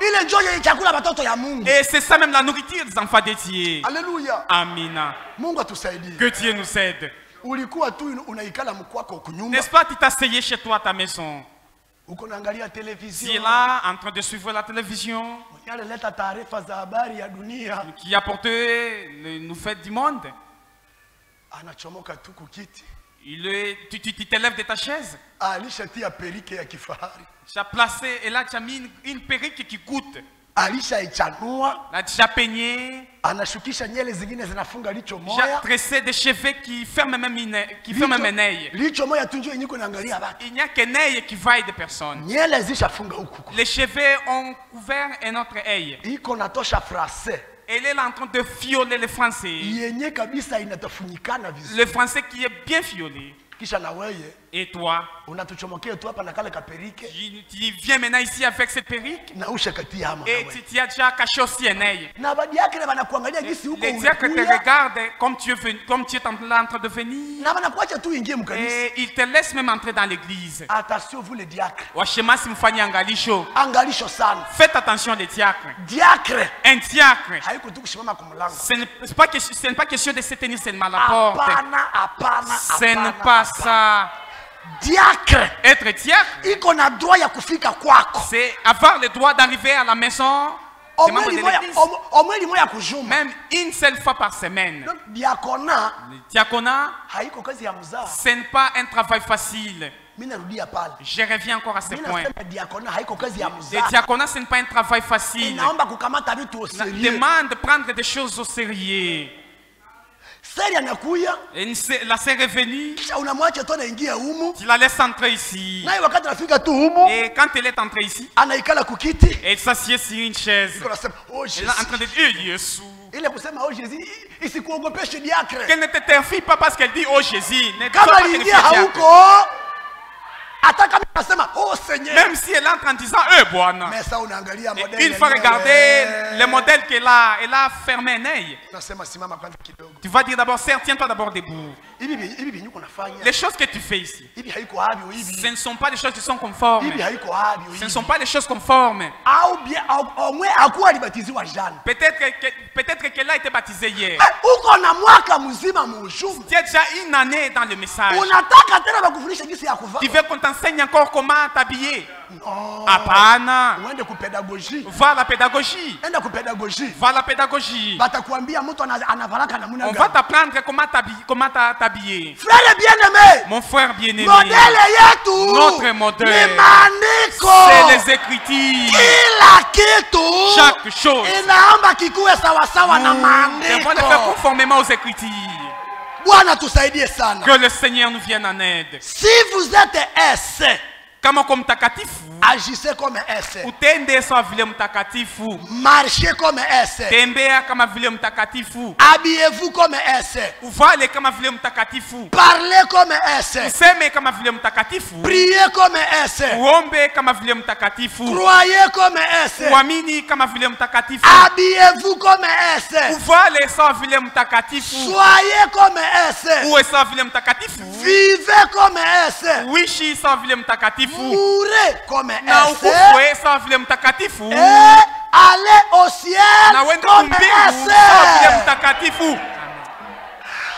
Ile njoo ya chakula watoto ya Mungu. Et c'est ça même la nourriture des enfants de Dieu. Alléluia. Amina. Mungu atusaidie. Que Dieu nous aide. Ulikuwa tu unaikala mkwako kunyumba. N'est-ce pas, tu t'asseyais chez toi à ta maison? Uko naangalia Tu es télévision. là en train de suivre la télévision Alileta taarifa za habari ya dunia. qui apportait nous faits du monde. Anachomoka tu kukiti. Tu t'élèves de ta chaise. Alishatia perike ya kifahari. Tu as placé et là tu as mis une perruque qui coûte. Alishaichanua. Là tu as peigné. Anashukisha nyele zingine zinafunga licho Tu moya. as tressé des cheveux qui ferment même un œil. Licho moya tunjue inyiko naangalia batu. Il n'y a qu'un œil qui vaille des personnes. Nyele zishafunga huku. Les cheveux ont couvert un autre œil. Iko natosha français. Elle est là en train de fioler le français. Yenye kabisa inatafunikana vizuri. Le français qui est bien fiolé. Kisha na weye Et toi, unatuchomokea tu hapa na kale kaperike tu viens maintenant ici avec cette perruque. na ushakati hama. Et tu as déjà caché aussi un œil. Na badi yake na banakuangalia gisi huko Les diacres te umekuya. regardent comme tu es en train de venir. Na banakuacha tu ingie mkanisa. Et ils te laissent même entrer dans l'église. Attention vous les diacres. Washemasi mfanye angalisho. Angalisho sana. Faites attention les diacres. Diacre Un diacre, haiko tu kusimama kwa mlango. ce n'est pas question de se tenir seulement à la porte. Hapana. Ce n'est pas ça. Diacre Être diacre, iko na droit ya kufika kwako. c'est avoir le droit d'arriver à la maison des membres de l'église. Omweli moya kujuma. Même une seule fois par semaine. Donc diakona Le diaconat, haiko kazi ya mzaa. ce n'est pas un travail facile. Mimi narudia pale. Je reviens encore à ce Mimi point. nasema diakona haiko kazi ya Le mzaa. diaconat, ce n'est pas un travail facile. Inaomba kukamata vitu au Ça sérieux. demande de prendre des choses au sérieux. Seri anakuya, Et la sœur est venue, kisha unamwacha tu anaingia humu. tu la laisses entrer ici. Naye wakati anafika tu humu, Et quand elle est entrée ici, anaikala kukiti. elle s'assied sur une chaise. Iko nasema, "Oh Elle est en Jésus." train de dire, oh Jésus. Ile kusema oh Jésus, isikuogopeshe diacre. Qu'elle ne te terrifie pas parce qu'elle dit, oh Jésus. Ne sois Kama pas terrifié, aliingia diacre. hauko, hata kama anasema oh Seigneur. Même si elle entre en disant, Bwana. Mais ça unaangalia Et modèle. une fois regardé le modèle qu'elle a, elle a fermé un œil. Unasema simama kwanza kidogo. Tu vas dire d'abord, sœur, tiens-toi d'abord debout. Hivi binyuko nafanya. Les choses que tu fais ici, Hivi haiko habi hivi. ce ne sont pas des choses qui sont conformes. Hivi haiko habi Ce hivi. ne sont pas des choses conformes. Au bien au moins akuwa alibatiziwa jana. Peut-être qu'elle a été baptisée hier. Uko na mwaka mzima mujuma. Tu as déjà une année dans le message. Unataka tena bakufundisha jinsi ya kuvaa. Tu veux qu'on t'enseigne encore comment t'habiller? Oh. Hapana. Uende ku pédagogie. Va à la pédagogie. Enda ku pédagogie. Va à la pédagogie. Batakuambia mtu anavalaka namna On gani. va t'apprendre comment t'habiller. Frère bien-aimé. Mon frère bien-aimé. Modèle yetu. Notre modèle. Ni maandiko. C'est les Écritures. Kila kitu. Chaque chose. Inaomba kikuwe sawa sawa na Nous devons le faire maandiko. conformément aux Écritures. Bwana tusaidie sana. Que le Seigneur nous vienne en aide. Si vous êtes S, Kama kwa mtakatifu, agissez comme S. utende sawa vile mtakatifu. Marchez comme S. Tembea kama vile mtakatifu. Habillez-vous comme S. Uvale kama vile mtakatifu. Parlez comme S. Useme kama vile mtakatifu. Priez comme S. Uombe kama vile mtakatifu. Croyez comme S. Uamini kama vile mtakatifu. Habillez-vous comme S. Uvale sawa vile mtakatifu. Soyez comme S. Uwe sawa vile mtakatifu. Vivez comme S. Uishi sawa vile mtakatifu. Mourez comme Na S. ukufwe sawa vile mtakatifu. Et allez au ciel Na wende comme kumbingu sawa vile S. mtakatifu.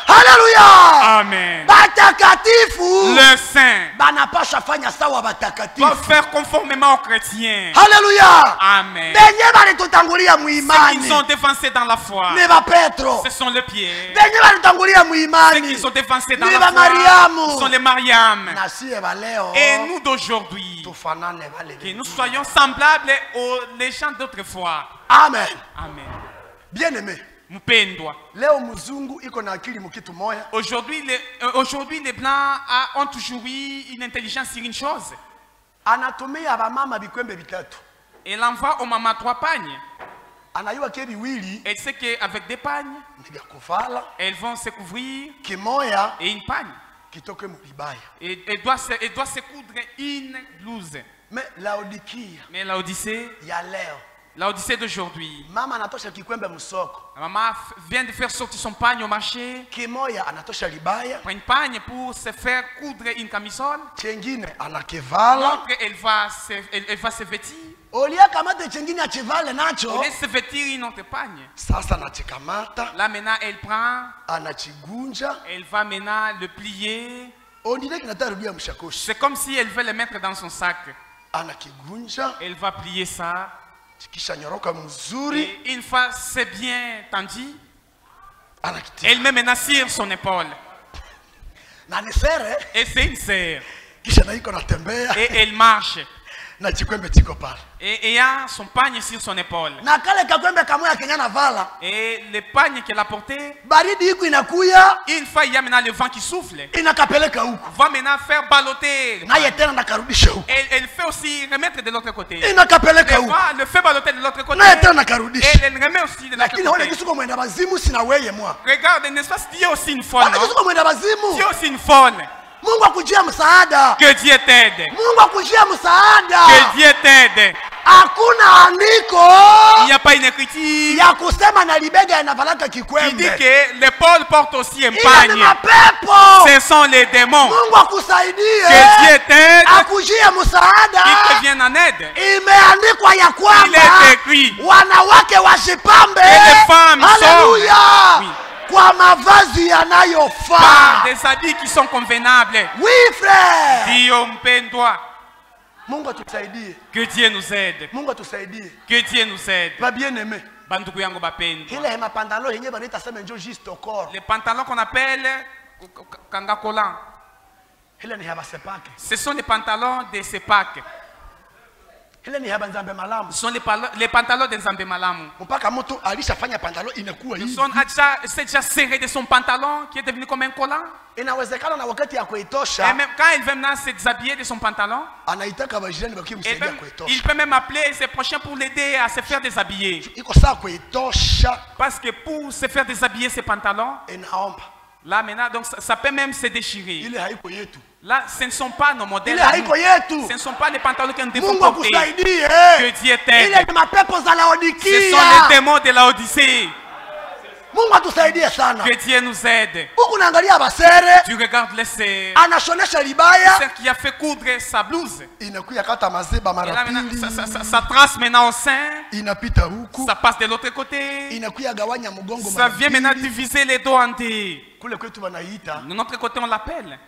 Alléluia. Amen. Batakatifu. Le saint Banapasha fanya sawa doit batakatifu. faire conformément aux chrétiens. Alléluia. Amen. Benye balitutangulia Ceux qui muimani. sont dévancés dans la foi, Ni ba Petro. ce sont les pierres. Benye balitutangulia Ceux muimani. qui sont dévancés dans Ni la ba foi, Mariamu. ce sont les Mariam. Na sie ba leo. Et nous d'aujourd'hui, Tufanane vale. que nous soyons semblables aux les gens d'autrefois. Amen. Amen. Bien-aimé. Mpendwa. Leo mzungu iko na akili mkitu moya. Aujourd'hui, les Blancs ont toujours eu une intelligence sur une chose. Anatumia bamama bikwembe bitatu. Elle envoie aux mamans 3 pagnes. Anayua ke biwili. Elle sait qu'avec des pagnes, elles vont se couvrir. Kimoya et une pagne. Kitoke mulibaya. Et elle doit se coudre une blouse. Mais Laodicée, Laodicée d'aujourd'hui. Mama anatosha kikwembe musoko. La maman vient de faire sortir son pagne au marché. Kimoya anatosha libaya. Prend une pagne pour se faire coudre une camisole. Chengine anakevala. L'autre, elle va se vêtir. Olia kamata chengine achivale nacho. Elle se vêtir une autre pagne. Sasa anachikamata. Là maintenant elle prend. Anachigunja. Elle va maintenant le plier. C'est comme si elle veut le mettre dans son sac. Elle va plier ça. Et une fois c'est bien tendu, elle met maintenant sur son épaule. Et c'est une serre. Et elle marche. Et il y a son pagne sur son épaule. Et le pagne qu'elle a porté, une fois il y a maintenant le vent qui souffle, va maintenant faire balloter. Et elle fait aussi remettre de l'autre côté. Elle va le fait balloter de l'autre côté. Et elle remet aussi de l'autre côté. Regarde, n'est-ce pas, Dieu aussi une folle, non? Dieu aussi une folle. Que Dieu t'aide. Que Dieu t'aide. Il n'y a pas une écriture qui dit que l'épaule porte aussi un pagne. Ce sont les démons. Que Dieu t'aide. Il te vient en aide. Il est écrit. Et les femmes sortent. Oui. Par des habits qui sont convenables. Oui, frère. Dio mpendwa. Que Dieu nous aide. Que Dieu nous aide. Banduku yangu bapendwa. Les pantalons qu'on appelle kangakolan. Ce sont les pantalons de Sepak. Ce sont les pantalons de Nzambe Malamu. C'est déjà serré de son pantalon qui est devenu comme un collant. Et même quand il veut maintenant se déshabiller de son pantalon, il peut même appeler ses prochains pour l'aider à se faire déshabiller. Parce que pour se faire déshabiller ses pantalons, là maintenant, donc ça peut même se déchirer. Là, ce ne sont pas nos modèles. Ce ne sont pas les pantalons que nous devons porter. Que Dieu t'aide. Ce sont les démons de la Odyssée. Que Dieu nous aide. Tu regardes les sœurs. Celle qui a fait coudre sa blouse. Et là, ça trace maintenant au sein. Ça passe de l'autre côté. Ça vient maintenant diviser les dos en deux. De notre côté, on l'appelle.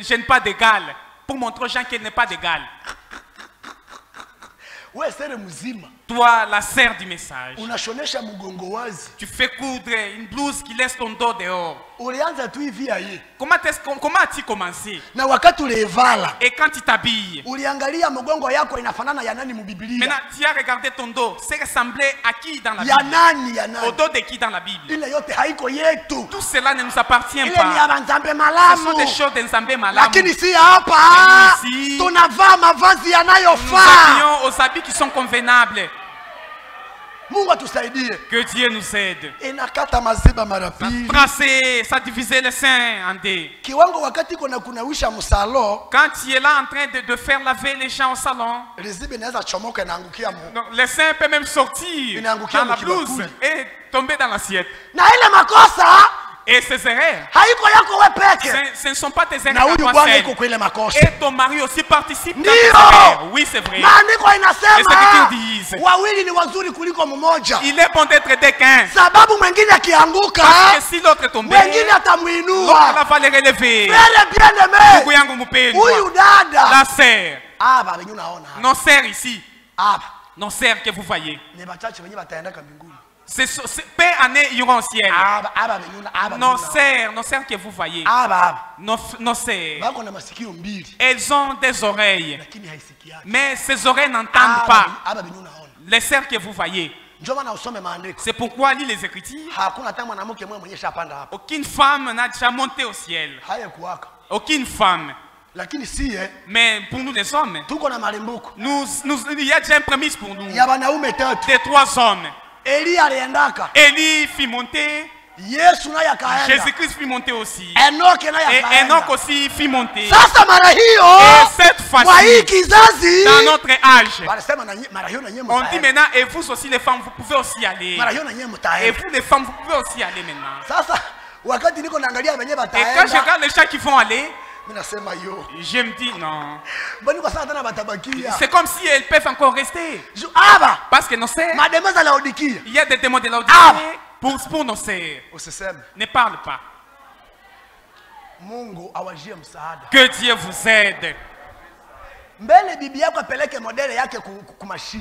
Je n'ai pas d'égal. Pour montrer aux gens qu'il n'est pas d'égal. Toi, la sœur du message, tu fais coudre une blouse qui laisse ton dos dehors. Comment as-tu commencé? Et quand tu t'habilles, maintenant tu as regardé ton dos. C'est ressemblé à qui dans la Bible? Au dos de qui dans la Bible? Tout cela ne nous appartient pas. Ce sont des choses de Nzambe Malamu. Mais ici, nous habillons aux habits qui sont convenables. Que Dieu nous aide. Ça tracer, ça diviser les seins en deux. Quand tu es là en train de faire laver les gens au salon, donc, les seins peuvent même sortir dans la blouse et tomber dans l'assiette. Et ces erreurs, ce ne sont pas tes erreurs. Et ton mari aussi participe dans tes erreurs. Oui, c'est vrai. Et ce qu'ils disent, il est bon d'être des qu'un. Parce que si l'autre est tombé, l'autre va le relever. La sœur, nos sœurs ici, nos sœurs que vous voyez, paix année iront au ciel. Nos sœurs que vous voyez, nos sœurs, elles ont des oreilles, mais ces oreilles n'entendent pas. Les sœurs que vous voyez, C'est pourquoi lis les Écritures. Aucune femme n'a déjà monté au ciel. Aucune femme. Mais pour nous les hommes, il y a déjà un prémisse pour nous. Des 3 hommes. Élie fit monter. Jésus-Christ fit monter aussi. Et Enoch aussi fit monter. Et cette fois-ci, dans notre âge, on dit maintenant, et vous aussi les femmes, vous pouvez aussi aller. Et vous les femmes, vous pouvez aussi aller maintenant. Et quand je regarde les gens qui vont aller, je me dis non. C'est comme si elles peuvent encore rester. Parce que nos sœurs, il y a des démons de Laodicée. Pour nos sœurs, ne parle pas. Que Dieu vous aide.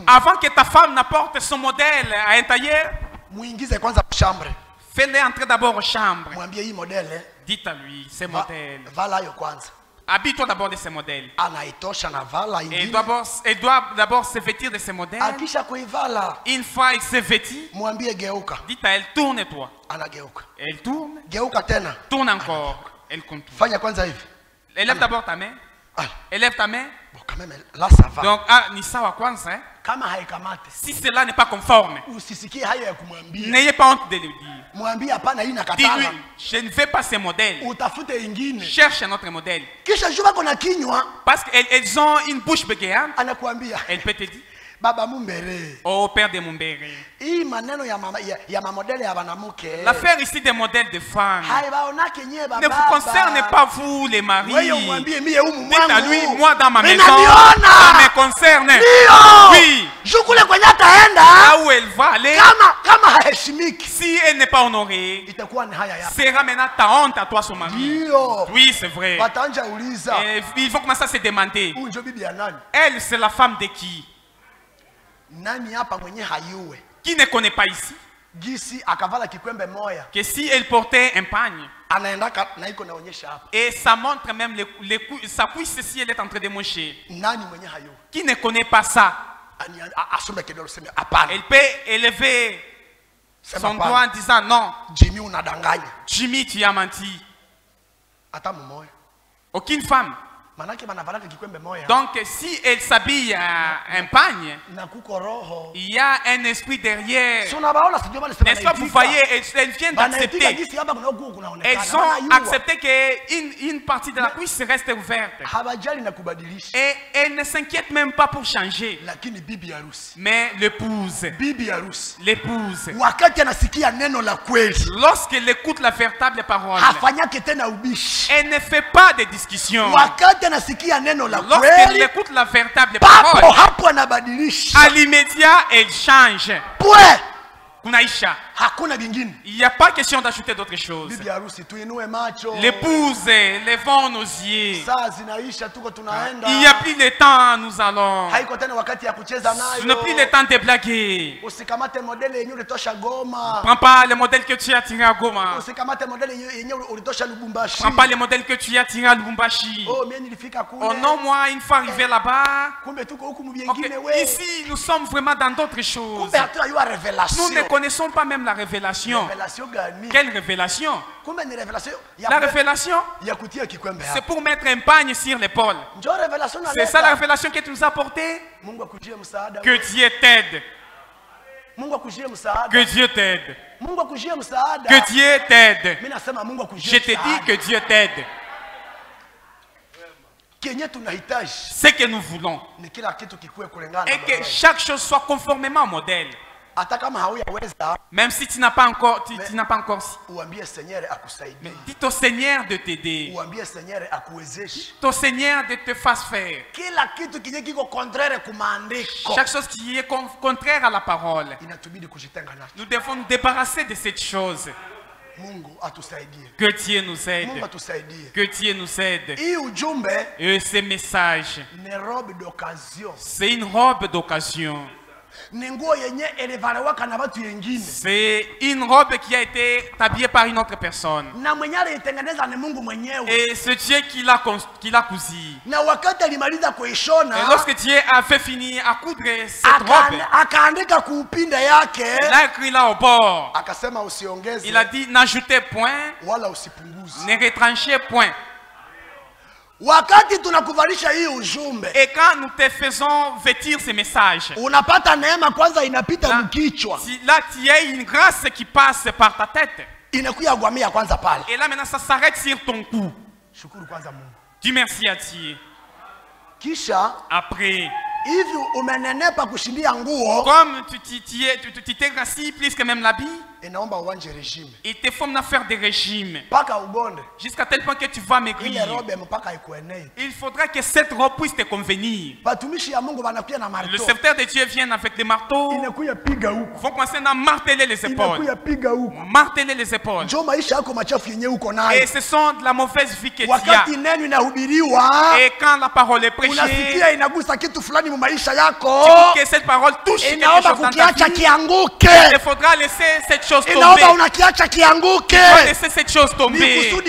Avant que ta femme n'apporte son modèle à un tailleur, fais-le entrer d'abord aux chambres. Dites à lui, ces modèles. Habille-toi d'abord de ces modèles. Et il doit d'abord se vêtir de ces modèles. Une fois il s'est vêti, dites à elle, tourne-toi. Elle tourne. Tourne encore. Elle contourne. Élève d'abord ta main. Élève ta main. Là ça va. Donc, ni sawa kwanza, hein? Si cela n'est pas conforme, n'ayez pas honte de le dire. Dis-lui, je ne veux pas ces modèles. Cherche un autre modèle. Parce qu'elles ont une bouche bégayante. Elle peut te dire, oh Père de Mumbere, l'affaire ici des modèles de femmes ne vous concerne pas vous les maris. Dites à lui, moi dans ma maison, ça me concerne. Oui. Là où elle va aller, si elle n'est pas honorée, sera maintenant ta honte à toi son mari. Oui, c'est vrai. Et ils vont commencer à se demander, elle c'est la femme de qui? Qui ne connaît pas ici que si elle portait un pagne et ça montre même sa cuisse si elle est en train de manger, qui ne connaît pas ça? Elle peut élever son doigt en disant non, Jimmy tu as menti. Aucune femme. Donc si elle s'habille à un pagne, il y a un esprit derrière. N'est-ce pas, vous voyez, elles viennent d'accepter. Elles ont accepté qu'une partie de la cuisse reste ouverte. Et elles ne s'inquiètent même pas pour changer. Mais l'épouse, lorsqu'elle écoute la véritable parole, elle ne fait pas de discussion. Lorsqu'elle écoute la véritable parole, à l'immédiat, elle change. Il n'y a pas question d'ajouter d'autres choses. L'épouse, levons nos yeux. Il n'y a plus le temps, nous allons. Ce n'est plus le temps de blaguer. Prends pas le modèle que tu as tiré à Goma. Prends pas le modèle que tu as tiré à Lubumbashi. Oh non, moi, une fois arrivé là-bas, ici, nous sommes vraiment dans d'autres choses. Nous ne connaissons pas même la révélation. Quelle révélation? La révélation, c'est pour mettre un pagne sur l'épaule. C'est ça la révélation que tu nous as apportée. Que Dieu t'aide. Que Dieu t'aide. Que Dieu t'aide. Je te dis que Dieu t'aide. Ce que nous voulons. Et que chaque chose soit conformément au modèle. Même si tu n'as pas encore, mais dis au Seigneur de t'aider. Dis au Seigneur de te faire faire. Chaque chose qui est contraire à la parole, nous devons nous débarrasser de cette chose. Que Dieu nous aide. Que Dieu nous aide. Et ce message, c'est une robe d'occasion. C'est une robe qui a été habillée par une autre personne. Et c'est Dieu qui l'a cousu. Et lorsque Dieu a fait finir à coudre cette robe, il a écrit là au bord. Il a dit n'ajoutez point, ne retranchez point. Et quand nous te faisons vêtir ces messages, là tu as une grâce qui passe par ta tête. Et là maintenant ça s'arrête sur ton cou. Dis merci à Dieu. Après, comme tu t'es grassi plus que même l'habit, il te faut faire des régimes jusqu'à tel point que tu vas maigrir. Il faudra que cette robe puisse te convenir. Le serviteur de Dieu vient avec des marteaux. Ils vont commencer à marteler les épaules. Marteler les épaules. Et ce sont de la mauvaise vie que tu as. Et quand la parole est prêchée, tu vois que cette parole touche quelque chose dans ta vie. Il faudra laisser cette chose tomber. Tu dois laisser cette chose tomber pour que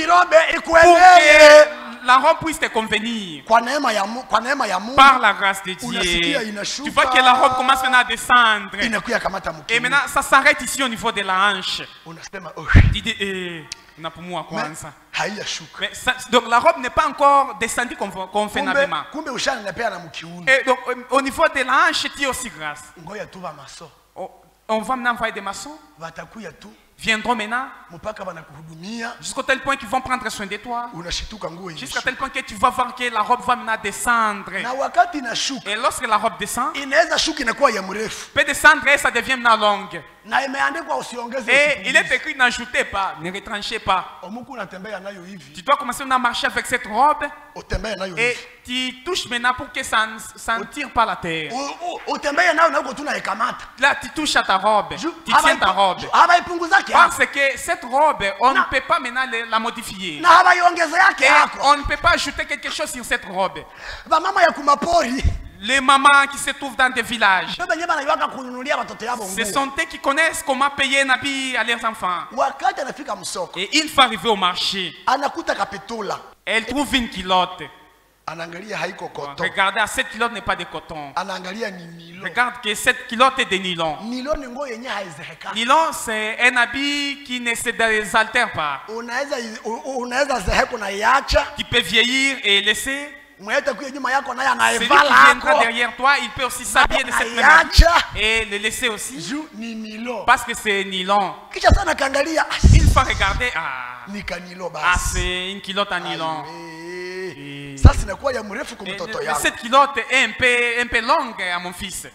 la robe puisse te convenir. Par la grâce de Dieu, tu vois que la robe commence maintenant à descendre. Et maintenant, ça s'arrête ici au niveau de la hanche. Tu dis, mais donc la robe n'est pas encore descendue convenablement. Et donc au niveau de la hanche, tu es aussi grâce. On va maintenant envoyer des maçons. Viendront maintenant jusqu'à tel point qu'ils vont prendre soin de toi. Jusqu'à tel point que tu vas voir que la robe va maintenant descendre. Et lorsque la robe descend, peut descendre et ça devient maintenant longue. Et il est écrit n'ajoutez pas, ne retranchez pas. Tu dois commencer à marcher avec cette robe. Et tu touches maintenant pour que ça ne tire pas la terre. Là tu touches à ta robe. Tu tiens ta robe. Parce que cette robe, on ne peut pas maintenant la modifier. Et on ne peut pas ajouter quelque chose sur cette robe. Les mamans qui se trouvent dans des villages, ce sont eux qui connaissent comment payer un habit à leurs enfants. Et une fois arrivé au marché, elle trouve une culotte. Regardez, cette culotte n'est pas de coton. Regarde que cette culotte est de nylon. Nylon, c'est un habit qui ne se désaltère pas. Qui peut vieillir et laisser. Celui qui viendra derrière toi, il peut aussi s'habiller de cette manière et le laisser aussi. Parce que c'est nylon. Il faut regarder. C'est une culotte en nylon. Mais cette culotte est un peu longue à mon fils.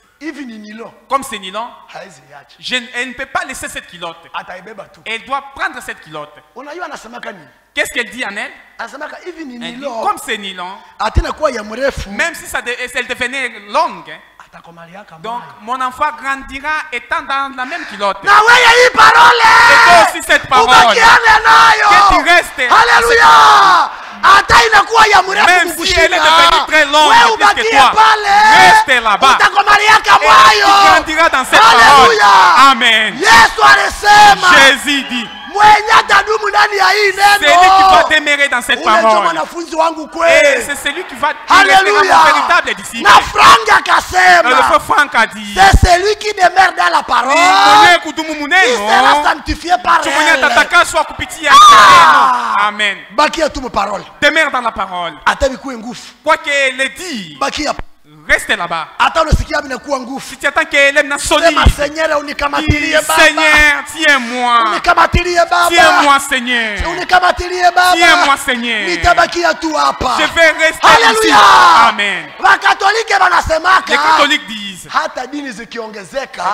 Comme c'est nylon, elle ne peut pas laisser cette culotte. Elle doit prendre cette culotte. Qu'est-ce qu'elle dit en elle? Elle dit, comme c'est nylon, même si elle devenait longue, donc mon enfant grandira étant dans la même culotte. Et toi aussi cette parole. Que tu restes. Alléluia. Même si elle est devenue très longue plus que toi, reste là-bas. Et tu grandiras dans cette parole. Amen. Jésus dit, c'est lui qui va demeurer dans cette parole. Et c'est celui qui va devenir mon véritable disciple. Le frère Franck a dit, c'est celui qui demeure dans la parole. Il sera sanctifié par elle. Amen. Demeure dans la parole. Quoi qu'elle ait dit, reste là-bas. Si tu attends qu'elle est solide, Seigneur, tiens-moi. Tiens-moi, Seigneur. Tiens-moi, Seigneur. Je vais rester ici. Amen. Les catholiques disent,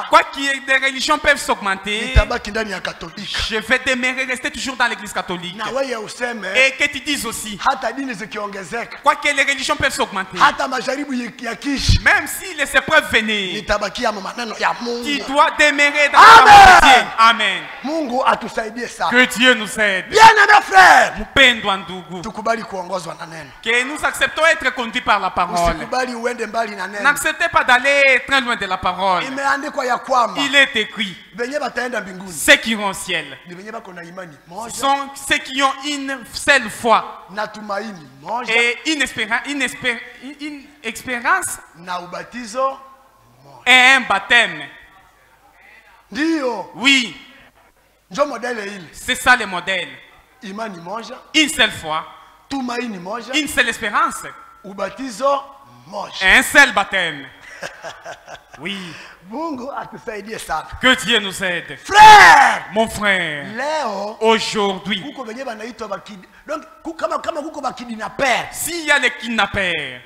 quoi qu'il y ait des religions peuvent s'augmenter, je vais demeurer, rester toujours dans l'église catholique. Et que tu dises aussi, quoi que les religions peuvent s'augmenter, Même si les épreuves venaient, tu dois demeurer dans la parole de Dieu. Amen. Que Dieu nous aide. Bien-aimés frères, que nous acceptons être conduits par la parole. N'acceptez pas d'aller très loin de la parole. Il est écrit, ceux qui iront au ciel sont ceux qui ont une seule foi et une expérience et un baptême. Oui, c'est ça le modèle. Une seule foi, une seule espérance et un seul baptême. Oui. Que Dieu nous aide. Frère, mon frère, aujourd'hui, s'il y a les kidnappeurs,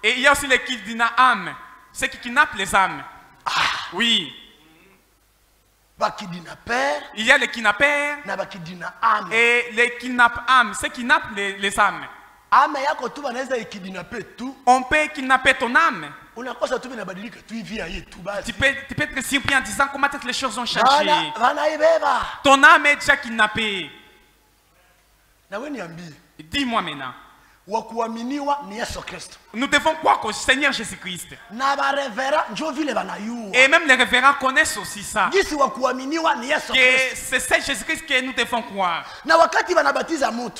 et il y a aussi les kidnappeurs, ceux qui kidnappent les âmes. Oui. Il y a les kidnappeurs et les kidnappeurs, ceux qui kidnappent les âmes. On peut kidnapper ton âme. Tu peux être surpris en disant comment les choses ont changé. Ton âme est déjà kidnappée. Dis-moi maintenant. Nous devons croire au Seigneur Jésus-Christ. Et même les révérends connaissent aussi ça. Que c'est ça Jésus-Christ que nous devons croire.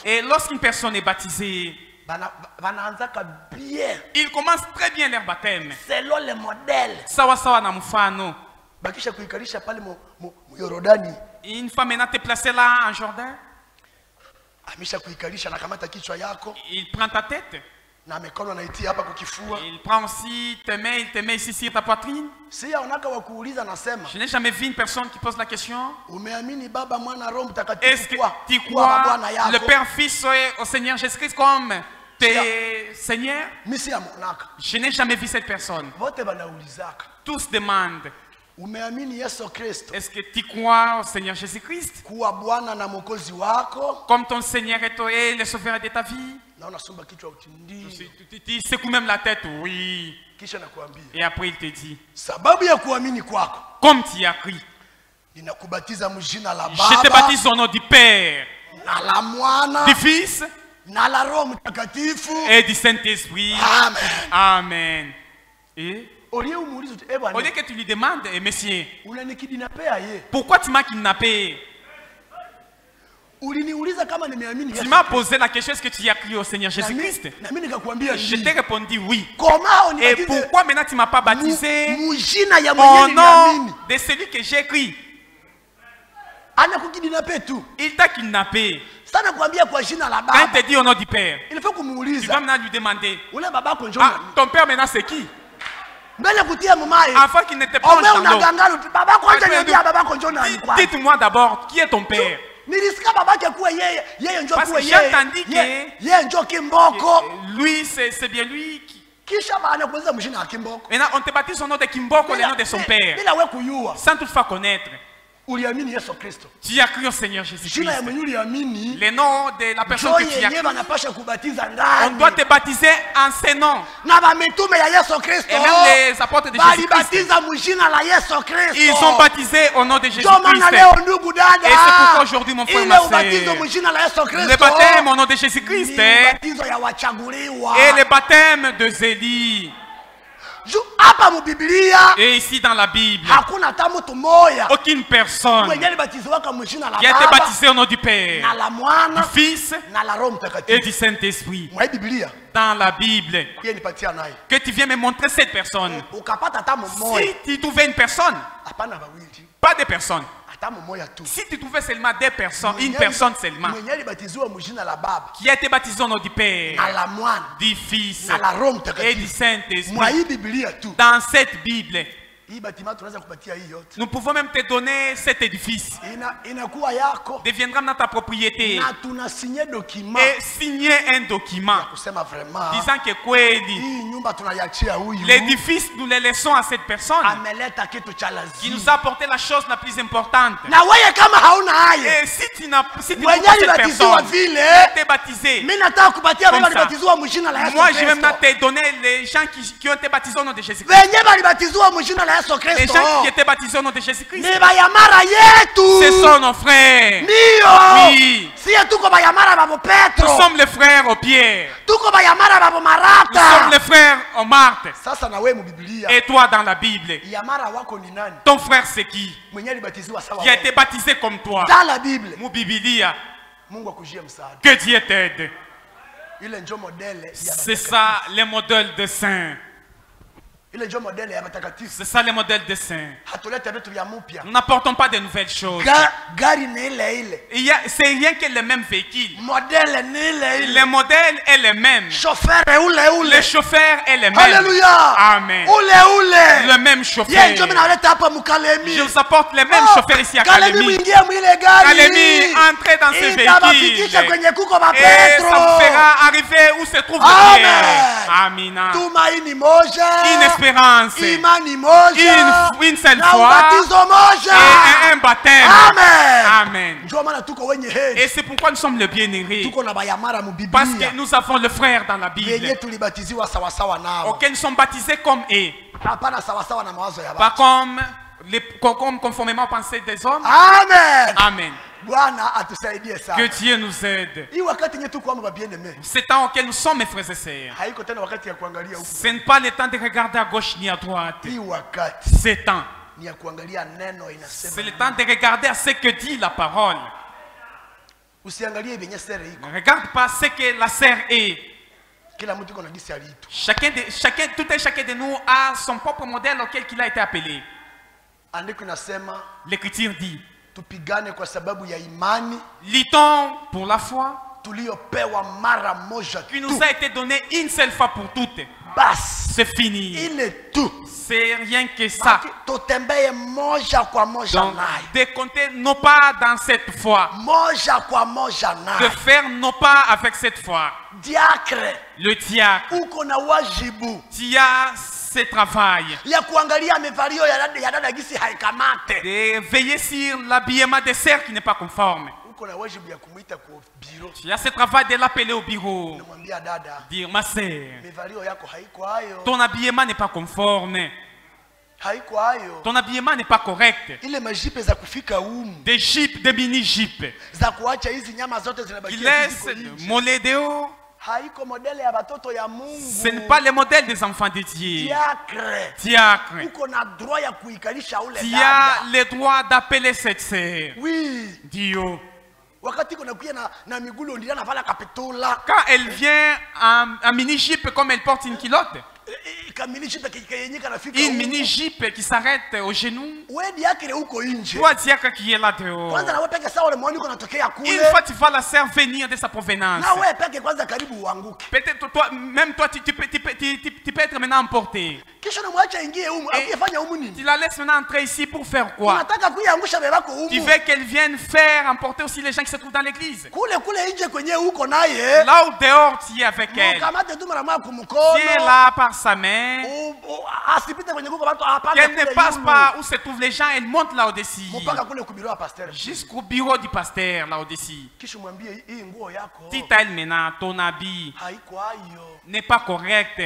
Et lorsqu'une personne est baptisée, ils commencent très bien leur baptême. Selon le modèle. Sawa sawa na mfano. Une fois maintenant te placer là en Jordan. Il prend ta tête. Il prend aussi tes mains, il te met ici sur ta poitrine. Je n'ai jamais vu une personne qui pose la question. Est-ce que tu crois le Père, Fils et au Seigneur Jésus-Christ comme tes seigneurs? Je n'ai jamais vu cette personne. Tous demandent. Est-ce que tu crois au Seigneur Jésus-Christ comme ton Seigneur et le Sauveur de ta vie? Tu secoues même la tête, oui. Et après il te dit, comme tu as cru, je te baptise au nom du Père, du Fils et du Saint-Esprit. Amen. Et au lieu que tu lui demandes, monsieur, pourquoi tu m'as kidnappé? Tu m'as posé la question, est-ce que tu as cru au Seigneur Jésus-Christ? Je t'ai répondu oui. Et pourquoi maintenant tu ne m'as pas baptisé au nom de celui que j'ai écrit? Il t'a kidnappé. Quand il te dit au nom du Père, tu vas maintenant lui demander, ah, ton père maintenant c'est qui? Afin qu'il ne te plonge dans l'eau. Dites-moi d'abord, qui est ton père? Parce que j'ai entendu que lui, c'est bien lui qui... Maintenant, on te baptise au nom de Kimboko, le nom de son père, sans toutefois connaître. Tu as cru au Seigneur Jésus-Christ. Le nom de la personne que tu as cru. On doit te baptiser en ce nom. Et même les apôtres de Jésus-Christ, ils ont baptisé au nom de Jésus-Christ. Et c'est pourquoi aujourd'hui, mon frère, ma soeur, le baptême au nom de Jésus-Christ et le baptême de Zélie. Et ici dans la Bible, aucune personne qui a été baptisée au nom du Père, du Fils et du Saint-Esprit. Dans la Bible, que tu viens me montrer cette personne. Si tu trouvais une personne, pas deux personnes. Si tu trouvais seulement deux personnes, une personne seulement, qui a été baptisée au nom du Père, du Fils et du Saint-Esprit, dans cette Bible, Nous pouvons même te donner cet édifice. Deviendra dans ta propriété. Et signer un document disant que l'édifice, nous le laissons à cette personne qui nous a apporté la chose la plus importante. Et si tu n'as pas cette personne, tu es baptisé. Moi, je vais maintenant te donner les gens qui ont été baptisés au nom de Jésus-Christ. Les gens qui étaient baptisés au nom de Jésus-Christ, ce sont nos frères. Oui. Nous sommes les frères aux pierres. Nous sommes les frères aux Marthe. Et toi dans la Bible, ton frère c'est qui? Qui a été baptisé comme toi. Mu Biblia. Que Dieu t'aide. C'est ça les modèles de saints. C'est ça les modèles de saints. Nous n'apportons pas de nouvelles choses. C'est rien que le même véhicule. Le modèle est le même. Le chauffeur est le même. Alléluia. Amen. Le même chauffeur. Je vous apporte le même chauffeur ici à Kalemi. Kalemi, entrez dans ce véhicule. Et ça vous fera arriver où se trouve le Pierre. Amina. Une espérance. Une seule foi et un baptême. Amen. Et c'est pourquoi nous sommes le bien-aimé. Parce que nous avons le frère dans la Bible auquel nous sommes baptisés comme eux. Pas comme conformément aux pensées des hommes. Amen. Amen. Que Dieu nous aide. C'est le temps auquel nous sommes, mes frères et sœurs. Ce n'est pas le temps de regarder à gauche ni à droite. C'est temps. C'est le temps de regarder à ce que dit la parole. Ne regarde pas ce que la sœur est. Chacun de nous a son propre modèle auquel il a été appelé. L'Écriture dit: luttons pour la foi qui nous a été donnée une seule fois pour toutes. C'est fini. C'est rien que ça. Donc, de compter nos pas dans cette foi. De faire nos pas avec cette foi. Le diacre. Tu as ce travail. De veiller sur l'habillement des sœurs qui n'est pas conforme. Tu as ce travail de l'appeler au bureau. Dire: ma sœur, ton habillement n'est pas conforme. Ton habillement n'est pas correct. Des jeeps, des mini-jeeps qui laissent mollet de haut. Ce n'est pas le modèle des enfants de Dieu. Diacre. Tu as le droit d'appeler cette sœur. Oui. Dio. Quand elle vient en mini-jeep comme elle porte une culotte. Une mini-jeep qui s'arrête au genou. Toi, diacre qui est là dehors. Une fois tu vas la sœur venir de sa provenance. Peut-être toi, même toi, tu peux être maintenant emporté. Tu la laisses maintenant entrer ici pour faire quoi? Tu veux qu'elle vienne faire emporter aussi les gens qui se trouvent dans l'église. Là où dehors tu es avec elle. Tu es là par sa main. Qu'elle ne passe pas où se trouvent les gens, elle monte là au-dessus. Jusqu'au bureau du pasteur là au-dessus. Dis-toi maintenant, ton habit n'est pas correct.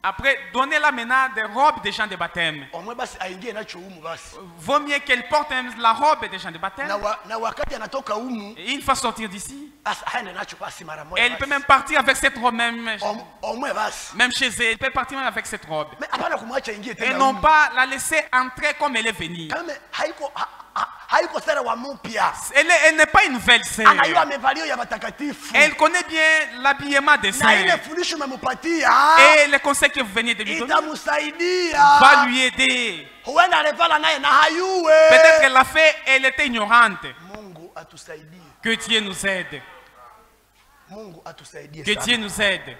Après, donnez-la maintenant des robes des gens de baptême. Vaut mieux qu'elle porte la robe des gens de baptême. Et une fois sortir d'ici, elle peut même partir avec cette robe même chez elle. Elle peut partir même avec cette robe. Et non pas la laisser entrer comme elle est venue. Elle n'est pas une nouvelle sœur. Elle connaît bien l'habillement des sœurs. Et le conseil que vous venez de lui donner va lui aider. Peut-être qu'elle l'a fait, elle était ignorante. Que Dieu nous aide. Que Dieu nous aide.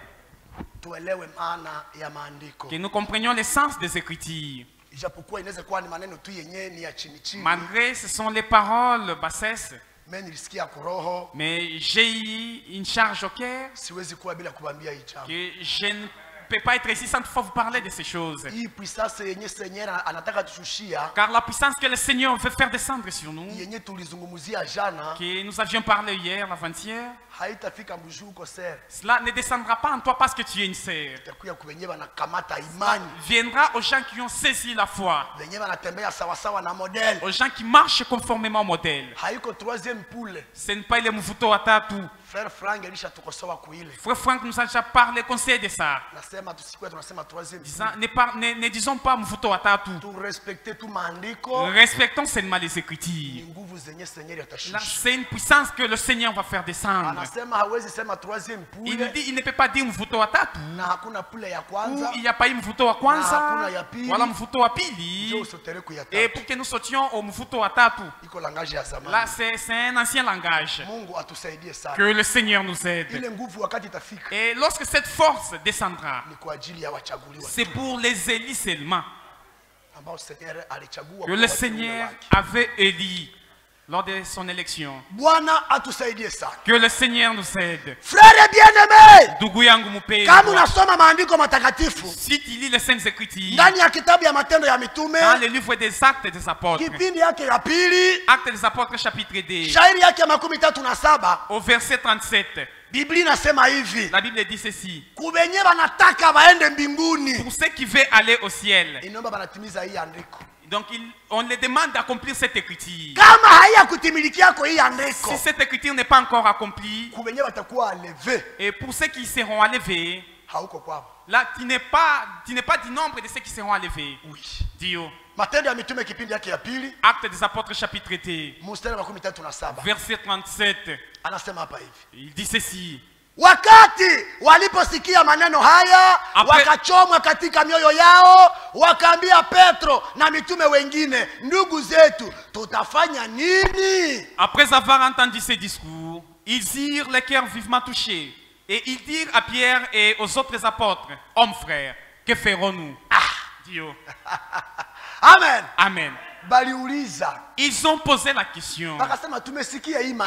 que nous comprenions l'essence des Écritures. Malgré ce sont les paroles bassesses, mais j'ai eu une charge au cœur que je ne peux pas être ici sans toutefois vous parler de ces choses. Car la puissance que le Seigneur veut faire descendre sur nous, que nous avions parlé hier, l'avant-hier, cela ne descendra pas en toi parce que tu es une sœur. Viendra aux gens qui ont saisi la foi, aux gens qui marchent conformément au modèle. Ce n'est pas le mvuto wa tatu. Frère Frank nous a déjà parlé, conseil de ça. Ne disons pas mvuto wa tatu. Respectons seulement les Écritures. C'est une puissance que le Seigneur va faire descendre. Il dit, il ne peut pas dire mvuto wa tatu. Il n'y a pas eu mvuto wa kwanza. Voilà mvuto wa pili. Et pour que nous sautions au mvuto wa tatu. Là, c'est un ancien langage. Que le Seigneur nous aide. Et lorsque cette force descendra, c'est pour les élus seulement. Que le Seigneur avait élu lors de son élection. Que le Seigneur nous aide. Frère bien-aimé, si tu lis les Saintes Écritures, dans le livre des Actes des Apôtres, Actes des Apôtres chapitre 2, au verset 37, la Bible dit ceci: pour ceux qui veulent aller au ciel, donc on les demande d'accomplir cette écriture. Si cette écriture n'est pas encore accomplie, et pour ceux qui seront enlevés, là tu n'es pas du nombre de ceux qui seront enlevés. Dio. Acte des Apôtres chapitre 2, verset 37. Il dit ceci: wakati waliposikia maneno haya wakachomwa katika mioyo yao, wakaambia Petro na mitume wengine, ndugu zetu, tutafanya nini? Après avoir entendu ces discours, ils eurent le cœur vivement touché, et ils dirent à Pierre et aux autres apôtres: hommes frères, que ferons-nous? Dio. Amen. Amen. Ils ont posé la question.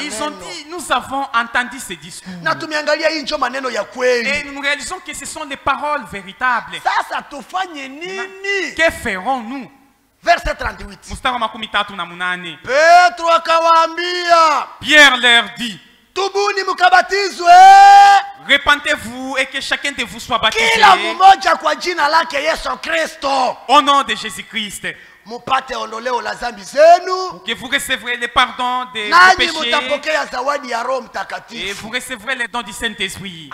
Ils ont dit: nous avons entendu ces discours. Et nous réalisons que ce sont les paroles véritables. Que ferons-nous? Verset 38. Pierre leur dit: tubuni mukabatizwe, repentez-vous et que chacun de vous soit baptisé kila mmoja kwa jina lake Yesu Kristo, au nom de Jésus-Christ, mupate ondoleo la dhambi zenu, que vous recevrez le pardon des péchés, mutapokea zawadi ya Roho Mtakatifu, et vous recevrez le don du Saint-Esprit.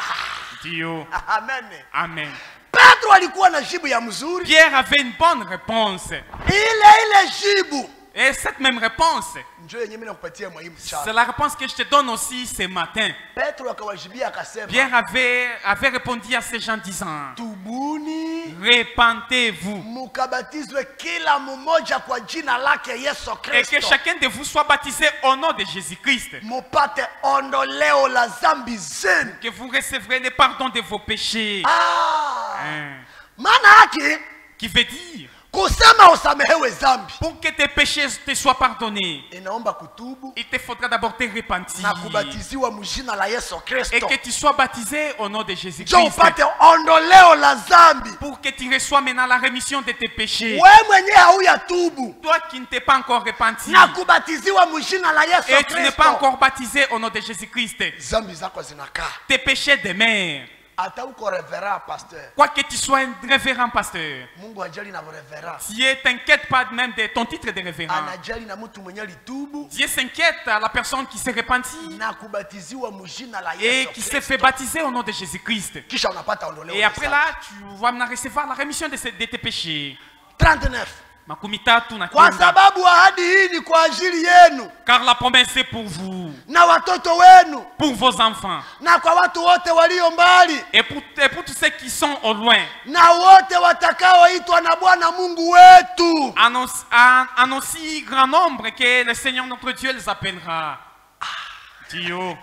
Dieu. Amen. Amen. Petro alikuwa na jibu ya mzuri. Pierre avait une bonne réponse. Ile jibu. Et cette même réponse, c'est la réponse que je te donne aussi ce matin. Pierre avait répondu à ces gens disant: repentez-vous et que chacun de vous soit baptisé au nom de Jésus-Christ, que vous recevrez le pardon de vos péchés. Qui veut dire, pour que tes péchés te soient pardonnés, il te faudra d'abord te repentir et que tu sois baptisé au nom de Jésus-Christ, pour que tu reçoives maintenant la rémission de tes péchés. Toi qui ne t'es pas encore repenti et tu n'es pas encore baptisé au nom de Jésus-Christ, tes péchés demeurent. Quoi que tu sois un révérend pasteur, Dieu t'inquiète pas même de ton titre de révérend. Dieu s'inquiète à la personne qui s'est repentie et qui s'est fait baptiser au nom de Jésus-Christ. Et après là, tu vas recevoir la rémission de tes péchés. 39. Kwa sababu ahadi hii ni kwa ajili yenu, car la promesse est pour vous, na watoto wenu, pour vos enfants, na kwa watu wote walio mbali, et pour tous ceux qui sont au loin, na wote watakaoitwa na Bwana Mungu wetu. En aussi grand nombre que le Seigneur notre Dieu les appellera. Tio.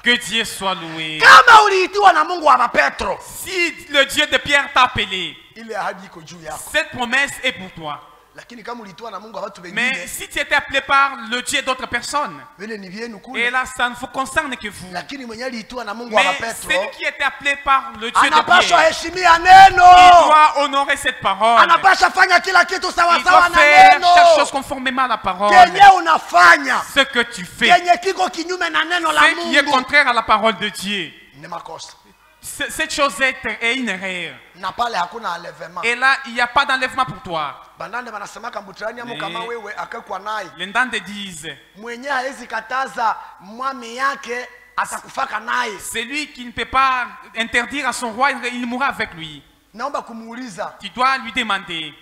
Que Dieu soit loué. Si le Dieu de Pierre t'a appelé, cette promesse est pour toi. Mais si tu étais appelé par le Dieu d'autres personnes, et là ça ne vous concerne que vous. Mais celui qui était appelé par le Dieu de Pierre, il doit honorer cette parole. Il doit faire chaque chose conformément à la parole. Ce que tu fais, ce qui est contraire à la parole de Dieu, cette chose est une erreur. Et là, il n'y a pas d'enlèvement pour toi. Les Ndande disent, c'est lui qui ne peut pas interdire à son roi, il mourra avec lui. Tu dois lui demander,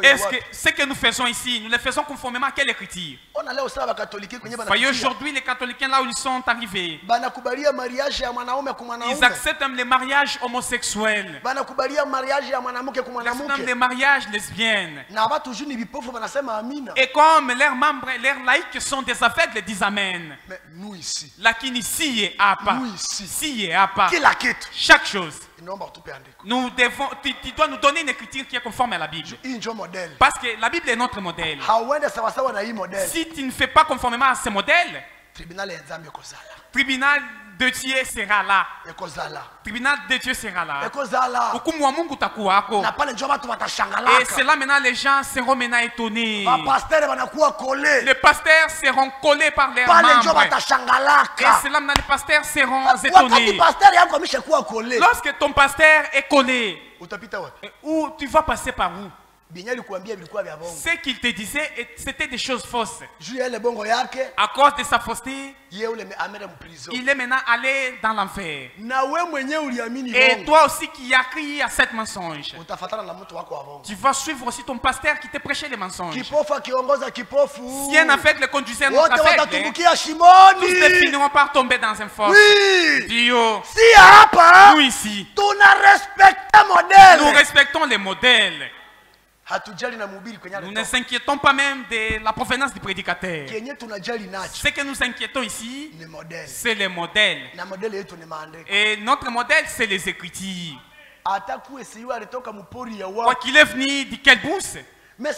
est-ce que ce que nous faisons ici, nous le faisons conformément à quelle écriture? Voyez aujourd'hui les catholiques là où ils sont arrivés, ils acceptent même les mariages homosexuels, ils acceptent même les mariages lesbiennes. Et comme leurs membres, leurs laïcs sont des aveugles, ils disent amen. Lakini si et apa, chaque chose. Nous devons, tu dois nous donner une écriture qui est conforme à la Bible. Parce que la Bible est notre modèle. Si tu ne fais pas conformément à ce modèle, tribunal de Dieu sera là. Tribunal de Dieu sera là. Et c'est là maintenant les gens seront maintenant étonnés. Les pasteurs seront collés par leurs membres. Et c'est là maintenant les pasteurs seront étonnés. Lorsque ton pasteur est collé, où tu vas passer par où? Ce qu'il te disait, c'était des choses fausses. À cause de sa fausseté, il est maintenant allé dans l'enfer. Et toi aussi qui as crié à cette mensonge, tu vas suivre aussi ton pasteur qui te prêchait les mensonges. Si un aveugle conduisait un autre aveugle, tous finiront par tomber dans un fosse. Dio, nous ici, nous respectons les modèles. Nous ne nous inquiétons pas même de la provenance du prédicateur. Ce que nous inquiétons ici, c'est les modèles. Et notre modèle, c'est les Écritures. Quoi qu'il est venu de quelle bourse? Une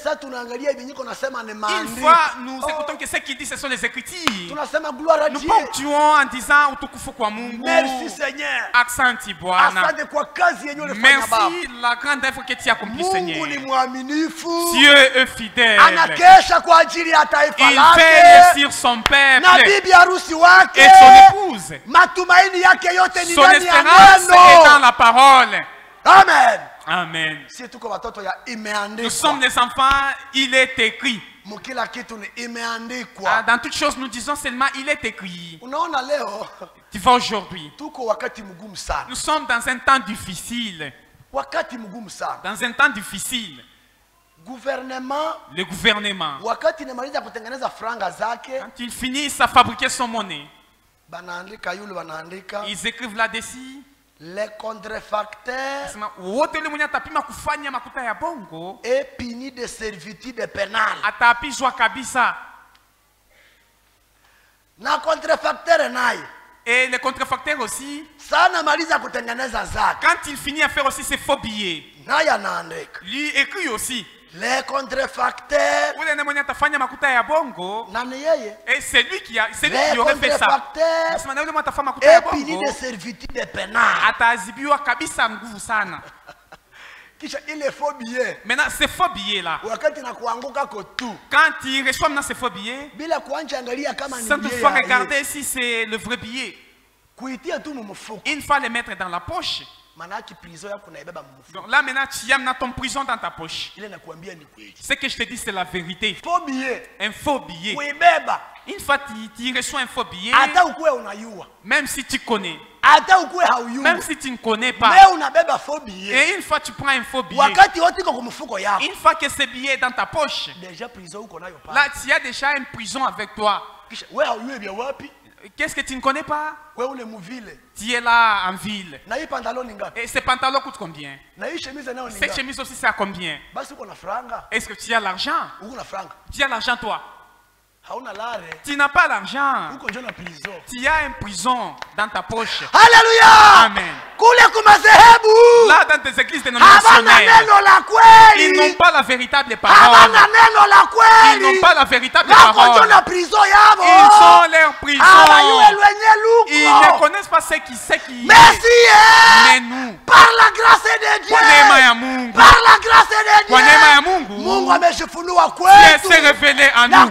fois, nous écoutons que ce qu'il dit, ce sont les Écritures. Nous ponctuons en disant merci Seigneur. Merci la grande œuvre que tu as accomplie, Seigneur. Dieu est fidèle. Il veille sur son peuple et son épouse. Son espérance est dans la parole. Amen. Amen. Nous sommes des enfants, il est écrit. Dans toutes choses, nous disons seulement il est écrit. Tu vois aujourd'hui, nous sommes dans un temps difficile. Dans un temps difficile. Le gouvernement, quand il finit à fabriquer son monnaie, ils écrivent là-dessus. Les contrefacteurs est puni de servitude pénale. Na contrefacteur naye. Et les contrefacteurs aussi, quand il finit à faire aussi ses faux billets, lui écrit aussi. Les contrefacteurs, et c'est lui qui aurait fait ça. Et puni de servitude pénale. Il est faux billet. Maintenant, ces faux billets là, quand il reçoit maintenant ces faux billets, sans toutefois regarder si c'est le vrai billet, il faut les mettre dans la poche. Donc là maintenant tu as ton prison dans ta poche. Ce que je te dis c'est la vérité. Un faux billet. Une fois tu reçois un faux billet, même si tu connais, même si tu ne connais pas, et une fois tu prends un faux billet, une fois que ce billet est dans ta poche, là tu as déjà une prison avec toi. Qu'est-ce que tu ne connais pas? Tu es là en ville. Et ce pantalon coûte combien? Cette chemise aussi c'est à combien? Est-ce que tu as l'argent? Tu as l'argent toi? Tu n'as pas l'argent. Tu as une prison dans ta poche. Alléluia. Amen. Là, dans tes églises dénominationnelles, ils n'ont pas la véritable parole. Ils n'ont pas la véritable parole. Ils ont leur prison. Ils ne connaissent pas ce qui mais nous, par la grâce de Dieu, par la grâce de Dieu, Dieu s'est révélé à nous.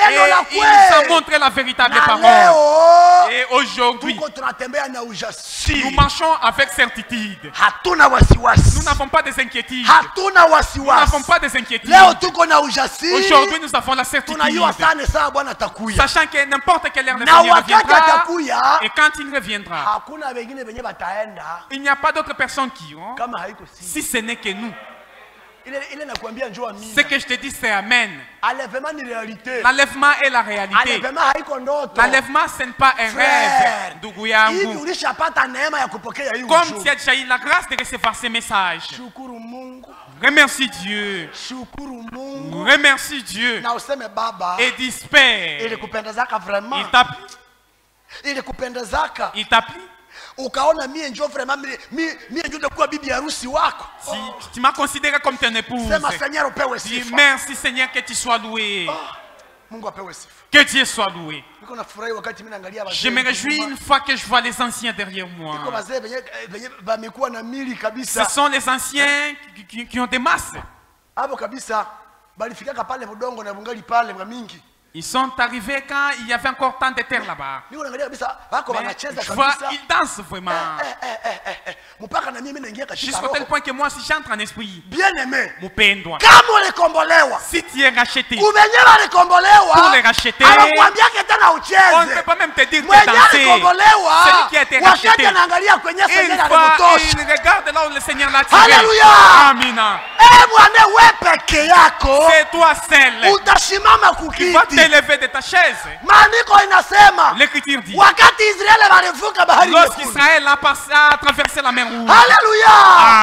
Et il nous a montré la véritable parole. Et aujourd'hui, nous marchons avec certitude. Nous n'avons pas des inquiétudes. Nous n'avons pas des inquiétudes. Aujourd'hui, nous avons la certitude. Sachant que n'importe quelle heure le Seigneur reviendra. Et quand il reviendra, il n'y a pas d'autres personnes qui ont. Si ce n'est que nous. Ce que je te dis, c'est Amen. L'enlèvement est la réalité. L'enlèvement, ce n'est pas un rêve. Comme tu as déjà eu la grâce de recevoir ces messages. Remercie Dieu. Remercie Dieu. Et dis Père. Il t'a plu. Il t'a plu. Tu m'as considéré comme ton épouse. Dis merci Seigneur, que tu sois loué. Que Dieu soit loué. Je me réjouis une fois que je vois les anciens derrière moi. Ce sont les anciens qui ont des masses. Ils sont arrivés quand il y avait encore tant de terre là-bas. Je vois, ils dansent vraiment. Jusqu'au tel point que moi, si j'entre en esprit, mon père doit. Si tu es racheté, pour les racheter, on ne peut pas même te dire que danser. Celui qui a été racheté, une fois, il regarde là où le Seigneur l'a tiré. Amina. C'est toi seul qui va t'élever de ta chaise. L'Écriture dit, lorsqu'Israël a traversé la mer Rouge,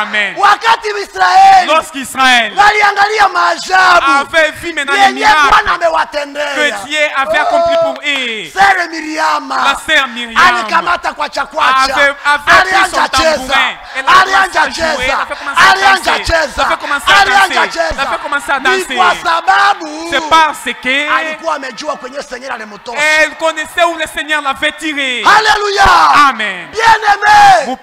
Amen. Lorsqu'Israël avait vu maintenant les miracles que Dieu avait accompli pour eux, la sœur Myriam avait pris son tambourin. Elle a commencé à jouer, elle a commencé à danser. C'est parce que elle connaissait où le Seigneur l'avait tiré. Alléluia. Amen. Bien-aimé,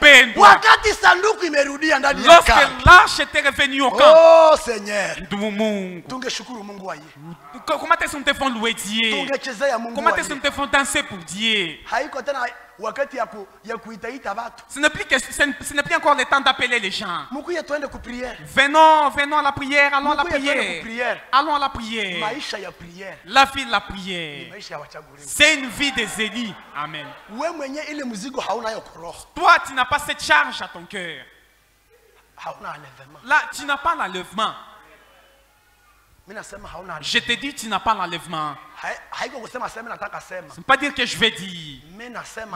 lorsque l'arche était revenue au camp, oh Seigneur, comment est-ce qu'on te fait louer Dieu? Comment est-ce qu'on te fait danser pour Dieu? Ce n'est plus encore le temps d'appeler les gens. Venons à la prière, allons à la prière. Allons à la prière. La vie de la prière. C'est une vie des Élie. Amen. Toi, tu n'as pas cette charge à ton cœur. Là, tu n'as pas l'enlèvement. Je te dis, tu n'as pas l'enlèvement. Ce n'est pas dire que je vais dire.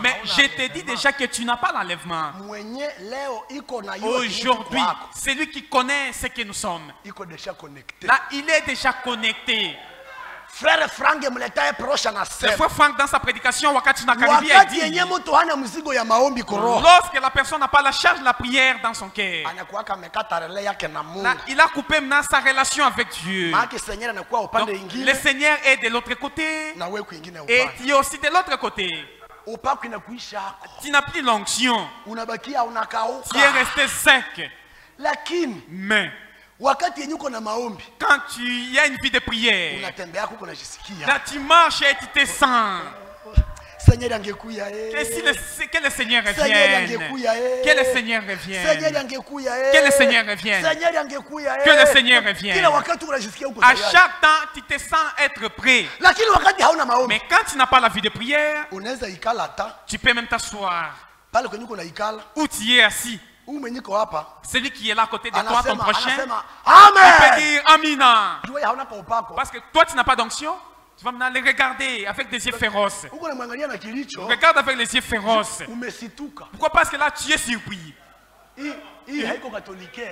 Mais je te dis déjà que tu n'as pas l'enlèvement. Aujourd'hui, c'est lui qui connaît ce que nous sommes. Là, il est déjà connecté. Frère Frank mletaye prosha na sema. Le frère Frank dans sa prédication wakati tunakaribia dit, lorsque la personne n'a pas la charge de la prière dans son cœur, il a coupé maintenant sa relation avec Dieu. Donc, le Seigneur est de l'autre côté et tu es aussi de l'autre côté. Tu n'as plus l'onction. Tu es resté sec. Mais quand tu as une vie de prière, là tu marches et tu te sens. Que le Seigneur revienne. Que le Seigneur revienne. Que le Seigneur revienne. Que le Seigneur revienne. À chaque temps, tu te sens être prêt. Mais quand tu n'as pas la vie de prière, tu peux même t'asseoir. Où tu es assis. Celui qui est là à côté de toi, ton prochain, il peut dire Amina. Parce que toi, tu n'as pas d'onction. Tu vas maintenant les regarder avec des yeux féroces. Regarde avec les yeux féroces. Pourquoi? Parce que là, tu es surpris.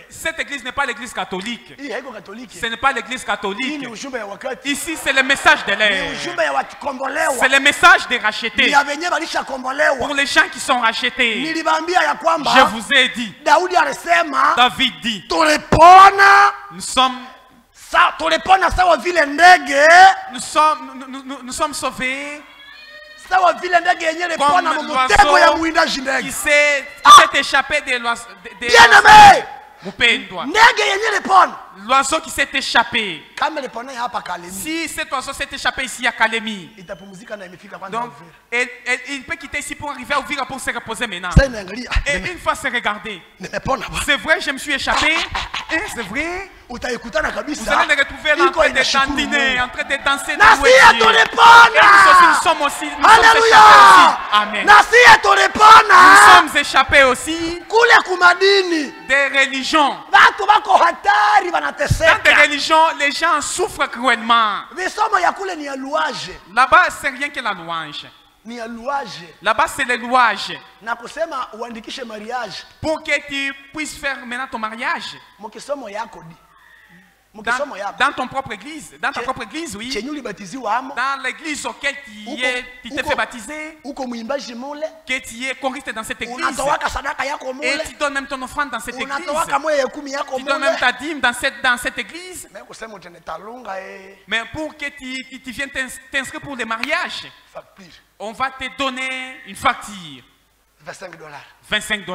Cette église n'est pas l'église catholique. Ce n'est pas l'église catholique. Ici, c'est le message de l'ère. C'est le message des rachetés. Pour les gens qui sont rachetés. Je vous ai dit. David dit. Nous sommes sauvés. Comme l'oiseau qui s'est échappé des oiseaux. L'oiseau qui s'est échappé. Si cet oiseau s'est échappé ici à Kalemi, donc il peut quitter ici pour arriver à Uvira pour se reposer maintenant. Et une fois se regarder, c'est vrai, je me suis échappé. C'est vrai. Vous allez le retrouver là en train de dandiner, en train de danser. Et nous sommes aussi échappés aussi. Amen. Nous sommes échappés aussi des religions. Dans des religions, les gens souffrent cruellement. Là-bas, c'est rien que la louange. Là-bas, c'est les louages. Pour que tu puisses faire maintenant ton mariage. Dans ton propre église, dans ta propre église, oui. Dans l'église auquel tu t'es fait baptiser, que tu es choriste dans cette église, et tu donnes même ton offrande dans cette église, tu donnes même ta dîme dans cette église. Mais pour que tu viennes t'inscrire pour les mariages, on va te donner une facture. $25.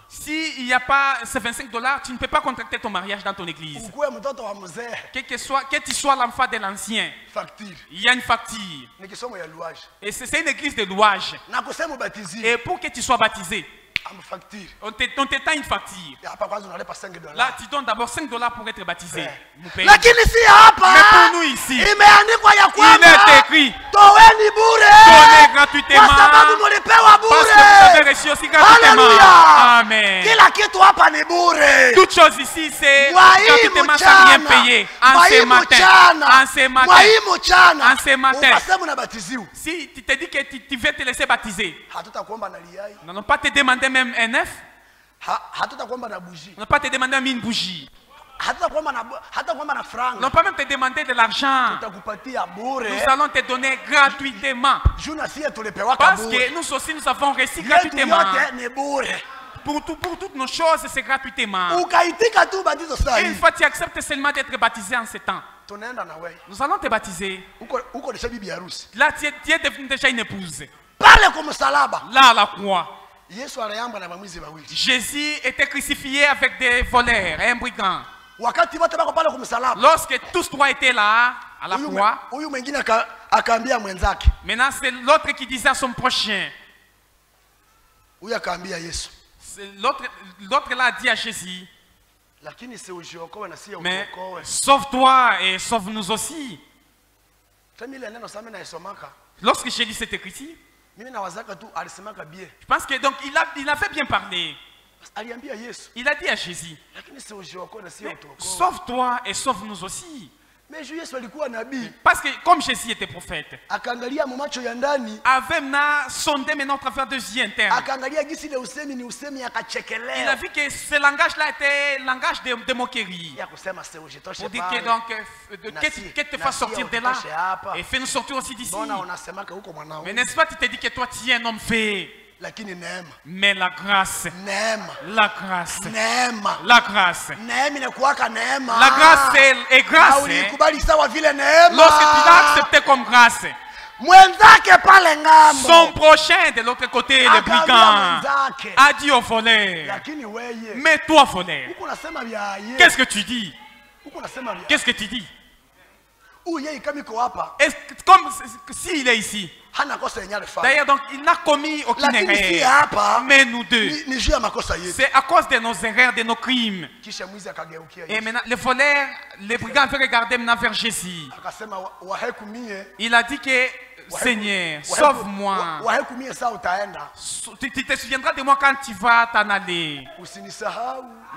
S'il n'y a pas ces $25, tu ne peux pas contracter ton mariage dans ton église. Que tu sois l'enfant de l'ancien, il y a une facture. Et c'est une église de louage. Et pour que tu sois baptisé, on t'étend une facture. Là, tu donnes d'abord $5 pour être baptisé. Mais pour nous ici, il est écrit: donnez gratuitement parce que vous avez reçu aussi gratuitement. Amen. Toute chose ici, c'est gratuitement sans rien payer. En ce matin, si tu te dis que tu veux te laisser baptiser, nous n'allons pas te demander même un œuf. On ne va pas te demander même une bougie. On ne va pas même te demander de l'argent. Nous allons te donner gratuitement. Parce que nous aussi, nous avons reçu gratuitement. Pour toutes nos choses, c'est gratuitement. Une fois que tu acceptes seulement d'être baptisé en ce temps, nous allons te baptiser. Là, tu es devenu déjà une épouse. Là, la croix. Jésus était crucifié avec des voleurs, un brigand. Lorsque tous trois étaient là, à la croix, maintenant c'est l'autre qui disait à son prochain. L'autre là a dit à Jésus: mais sauve-toi et sauve-nous aussi. Lorsque j'ai lu cette écriture, je pense que donc il avait bien parlé. Il a dit à Jésus: sauve-toi et sauve-nous aussi. Parce que comme Jésus était prophète, avait sondé maintenant à travers des yeux internes. Il a vu que ce langage-là était un langage de moquerie. Pour dire que donc, que te fasse sortir de là et fais-nous sortir aussi d'ici. Mais n'est-ce pas, tu te dis que toi tu es un homme fait. Mais la grâce, la grâce, la grâce, la grâce est grâce. Lorsque tu l'as accepté comme grâce, son prochain de l'autre côté, le brigand, a dit au voleur: mais toi voleur, qu'est-ce que tu dis? Qu'est-ce que tu dis? Comme s'il est ici. D'ailleurs, donc, il n'a commis aucune erreur. Mais nous deux, c'est à cause de nos erreurs, de nos crimes. Et maintenant, le voleur, le brigand veut regarder maintenant vers Jésus. Il a dit que: Seigneur, sauve-moi. Tu te souviendras de moi quand tu vas t'en aller.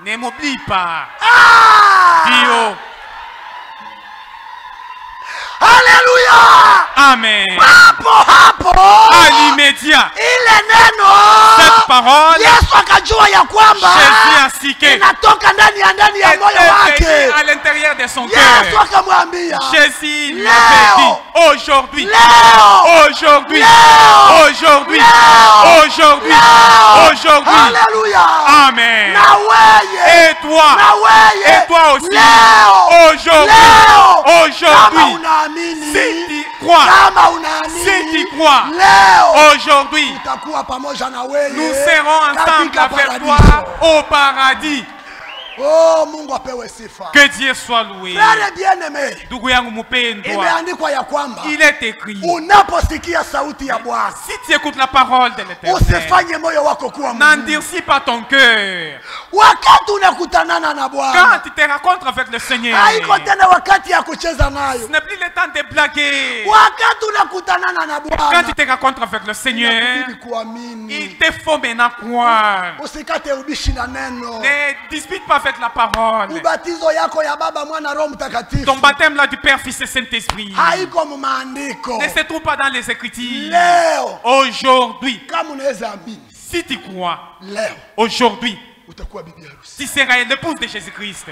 Ne m'oublie pas. Dio. Alléluia. Amen. Papo hapo. À l'immédiat. Ile neno. Cette parole, Yesu akajua ya kwamba Jésus ainsi que inatoka ndani ya moyo wake. à l'intérieur de son Yesu cœur. akamwambia, Jésus lui Leo, avait dit, aujourd'hui, Leo, aujourd'hui, Leo, aujourd'hui, Leo, aujourd'hui, Leo. aujourd'hui. Haleluya. Amen. Na weye, Et toi, na weye, et toi aussi, leo, aujourd'hui, leo, kama aujourd'hui, unaamini, si tu crois, kama unaamini, si tu crois, leo aujourd'hui, tutakuwa pamoja na wewe, nous serons ensemble katika avec toi paradiso. au paradis. Oh, Mungu apewe sifa. Que Dieu soit loué. Frère bien-aimé, Ndugu yangu mpendwa, imeandikwa ya kwamba il est écrit, unaposikia sauti ya Bwana, si tu écoutes la parole de l'Éternel, usifanye moyo wako kuwa mgumu. n'endurcis pas ton cœur. Wakati unakutanana na Quand Bwana, tu te rencontres avec le Seigneur, haiko tena wakati ya kucheza nayo. ce n'est plus le temps de blaguer. Wakati unakutanana na Quand Bwana, tu te rencontres avec le Seigneur, inabidi kuamini. il te faut maintenant croire. Usikate ubishi na neno. Ne dispute pas avec la parole. Ubatizo yako ya Baba, Mwana, Roho Mtakatifu Ton baptême là du Père, Fils et Saint-Esprit haiko mu maandiko. ne se trouve pas dans les Écritures. Leo Aujourd'hui, kama unaweza amini, si tu crois, leo aujourd'hui, utakuwa bibi harusi. tu seras l'épouse de Jésus-Christ.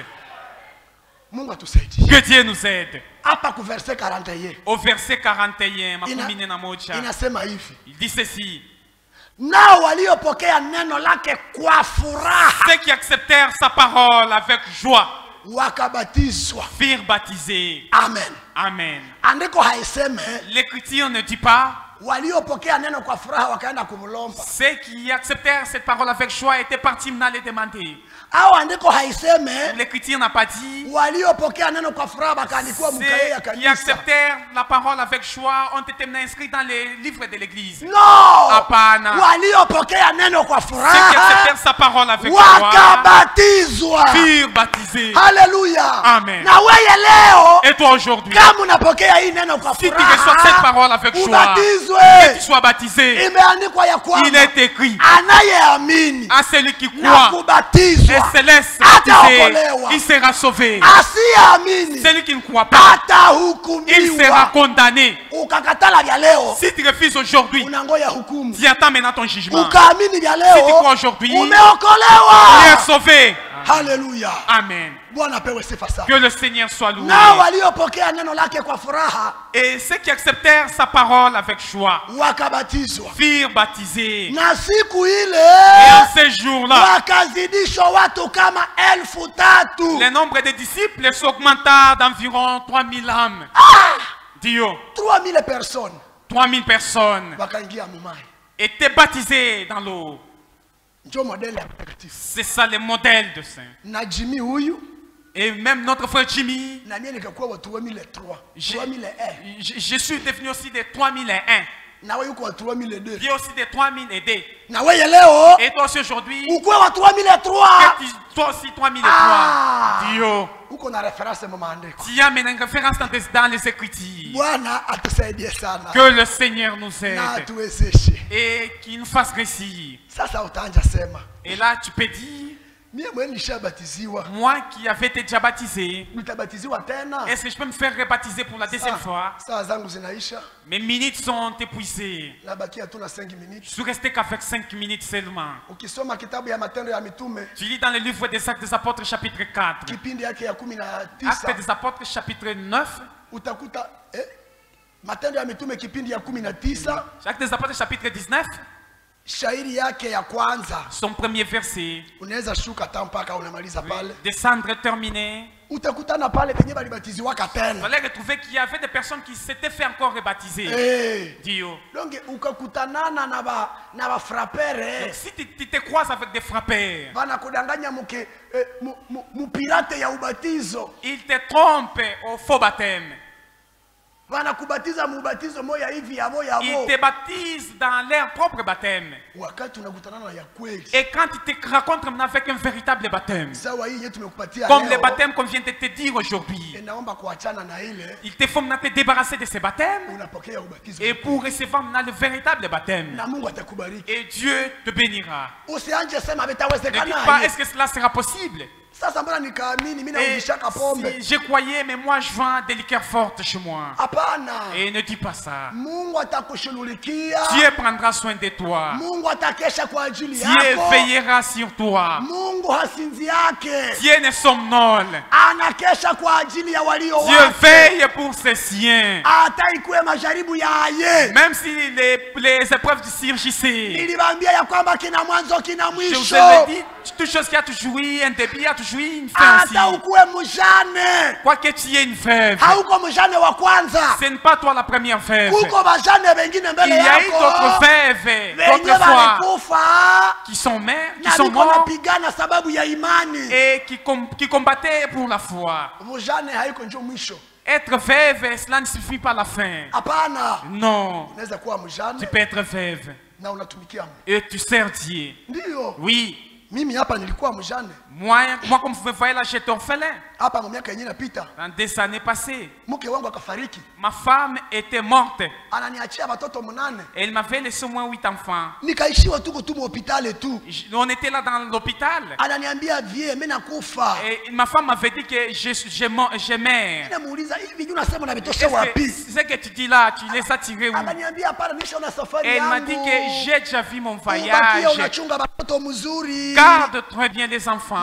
Mungu atusaidie. Que Dieu nous aide. Hapa ku verset 41 Au verset 41, makumi nne na moja, inasema hivi: il dit ceci: nao waliopokea neno lake kwa furaha ceux qui acceptèrent sa parole avec joie wakabatizwa. furent baptisés. Amen. Amen. Andiko haiseme L'Écriture ne dit pas waliopokea neno kwa furaha wakaenda kumlomba, ceux qui acceptèrent cette parole avec joie étaient partis maintenant les demander. au andiko haiseme L'Écriture n'a pas dit waliopokea neno kwa furaha wakaandikiwa mkae ya ceux qui kanisa. acceptèrent la parole avec joie ont été maintenant inscrits dans les livres de l'Église. No, Hapana. waliopokea neno kwa Ceux qui furaha acceptèrent sa parole avec joie wakabatizwa. furent baptisés. Haleluya. Amen. Na wewe leo Et toi aujourd'hui, kama unapokea hii neno kwa si tu reçois cette furaha, parole avec joie, ubatizwe. que tu sois baptisé, Imeandikwa ya il kwamba est écrit anayeamini à celui qui na croit et kubatizwa se laisse baptiser, ataokolewa, il sera sauvé. asiyeamini Celui qui ne croit pas, il sera atahukumiwa. condamné. Ukakatala vya leo, Si tu refuses aujourd'hui, unangoya hukumu. tu attends maintenant ton jugement. Ukaamini vya Si tu leo, crois aujourd'hui, tu umeokolewa. es sauvé. Haleluya. Amen. Bwana apewe sifa sana. Que le Seigneur soit loué. Nao waliopokea neno lake kwa furaha Et ceux qui acceptèrent sa parole avec joie wakabatizwa, furent baptisés. na siku Et ile en ces jours-là, wakazidishwa watu kama 3,000. le nombre de disciples s'augmenta d'environ 3000 âmes. Dio, 3,000 personnes 3000 personnes wakaingia mumai. étaient baptisées dans l'eau. Ndio modeli ya mtakatifu. C'est ça le modèle de saint. Na Jimmy huyu Et même notre frère Jimmy, na mimi nikakuwa wa 3003, 3001. je suis devenu aussi de 3001. Na wewe uko wa 3002. Puis aussi de 3002. Na wewe leo Et toi aussi aujourd'hui, ukuwe wa 3003. toi aussi 3003. Ah. Dio, Uko na reference mu maandiko. tu as maintenant une référence dans les Écritures. Bwana atusaidie sana. Que le Seigneur nous Na aide tuwezeshe. et qu'il nous fasse réussir. Sasa utaanja sema, Et là, tu peux dire, mimi mwenyewe nishabatiziwa. moi qui avais été déjà baptisé, Nitabatiziwa tena. est-ce que je peux me faire rebaptiser pour la deuxième fois? Saa zangu zinaisha. Mes minutes sont épuisées. Nabakia tu na 5 minutes. Je suis resté qu'avec 5 minutes seulement. Ukisoma kitabu ya Matendo ya Mitume Tu lis dans le livre des Actes des Apôtres chapitre 4. kipindi yake ya 19 Actes des Apôtres chapitre 9. utakuta Matendo ya Mitume kipindi ya 19 Actes des Apôtres chapitre 19. shairi yake ya kwanza. Son premier verset. Unaweza shuka hata mpaka unamaliza pale. Descendre terminé. Utakutana pale penye balibatiziwaka Vous tena. allez retrouver qu'il y avait des personnes qui s'étaient fait encore rebaptiser. Dio. Donc ukakutanana na ba frappere. Donc, si tu te croises avec des frappeurs, Bana kudanganya mupirate ya ubatizo. ils te trompent au faux baptême. Bana kubatiza mubatizo moya hivi yabo yabo. Ils te baptisent dans leur propre baptême. Wakati unakutanana na ya kweli. Et quand tu te rencontres maintenant avec un véritable baptême, Sawa hii yetu tumekupatia comme le leo. baptême qu'on vient de te dire aujourd'hui, Naomba kuachana na ile. il te faut maintenant te débarrasser de ces baptêmes Unapokea ubatizo. et pour recevoir maintenant le véritable baptême. Na Mungu atakubariki. Et Dieu te bénira. Usianje sema Ne dis vitawezekana. pas est-ce que cela sera possible. Si je croyais, mais moi je vends des liqueurs fortes chez moi. Et ne dis pas ça. Dieu prendra soin de toi. Dieu veillera sur toi. Dieu ne somnole. Dieu veille pour ses siens. Même si les épreuves du surgissaient. Je vous avais dit, toute chose qui a toujours eu un début a toujours eu une fin aussi. Quoi que tu aies une veuve, ce n'est pas toi la première veuve. Il y a eu d'autres veuves, d'autres fois, qui sont mères, qui sont morts et qui combattaient pour la foi. Être veuve, cela ne suffit pas à la fin. Non. Tu peux être veuve et tu sers Dieu. Oui. Moi, comme vous me voyez là, j'étais orphelin. Dans des années passées, ma femme était morte. Elle m'avait laissé au moins 8 enfants. On était là dans l'hôpital. Et ma femme m'avait dit que je meurs. C'est que tu dis là, tu les as tirés où? Et elle m'a dit que j'ai déjà vu mon voyage. Garde très bien les enfants.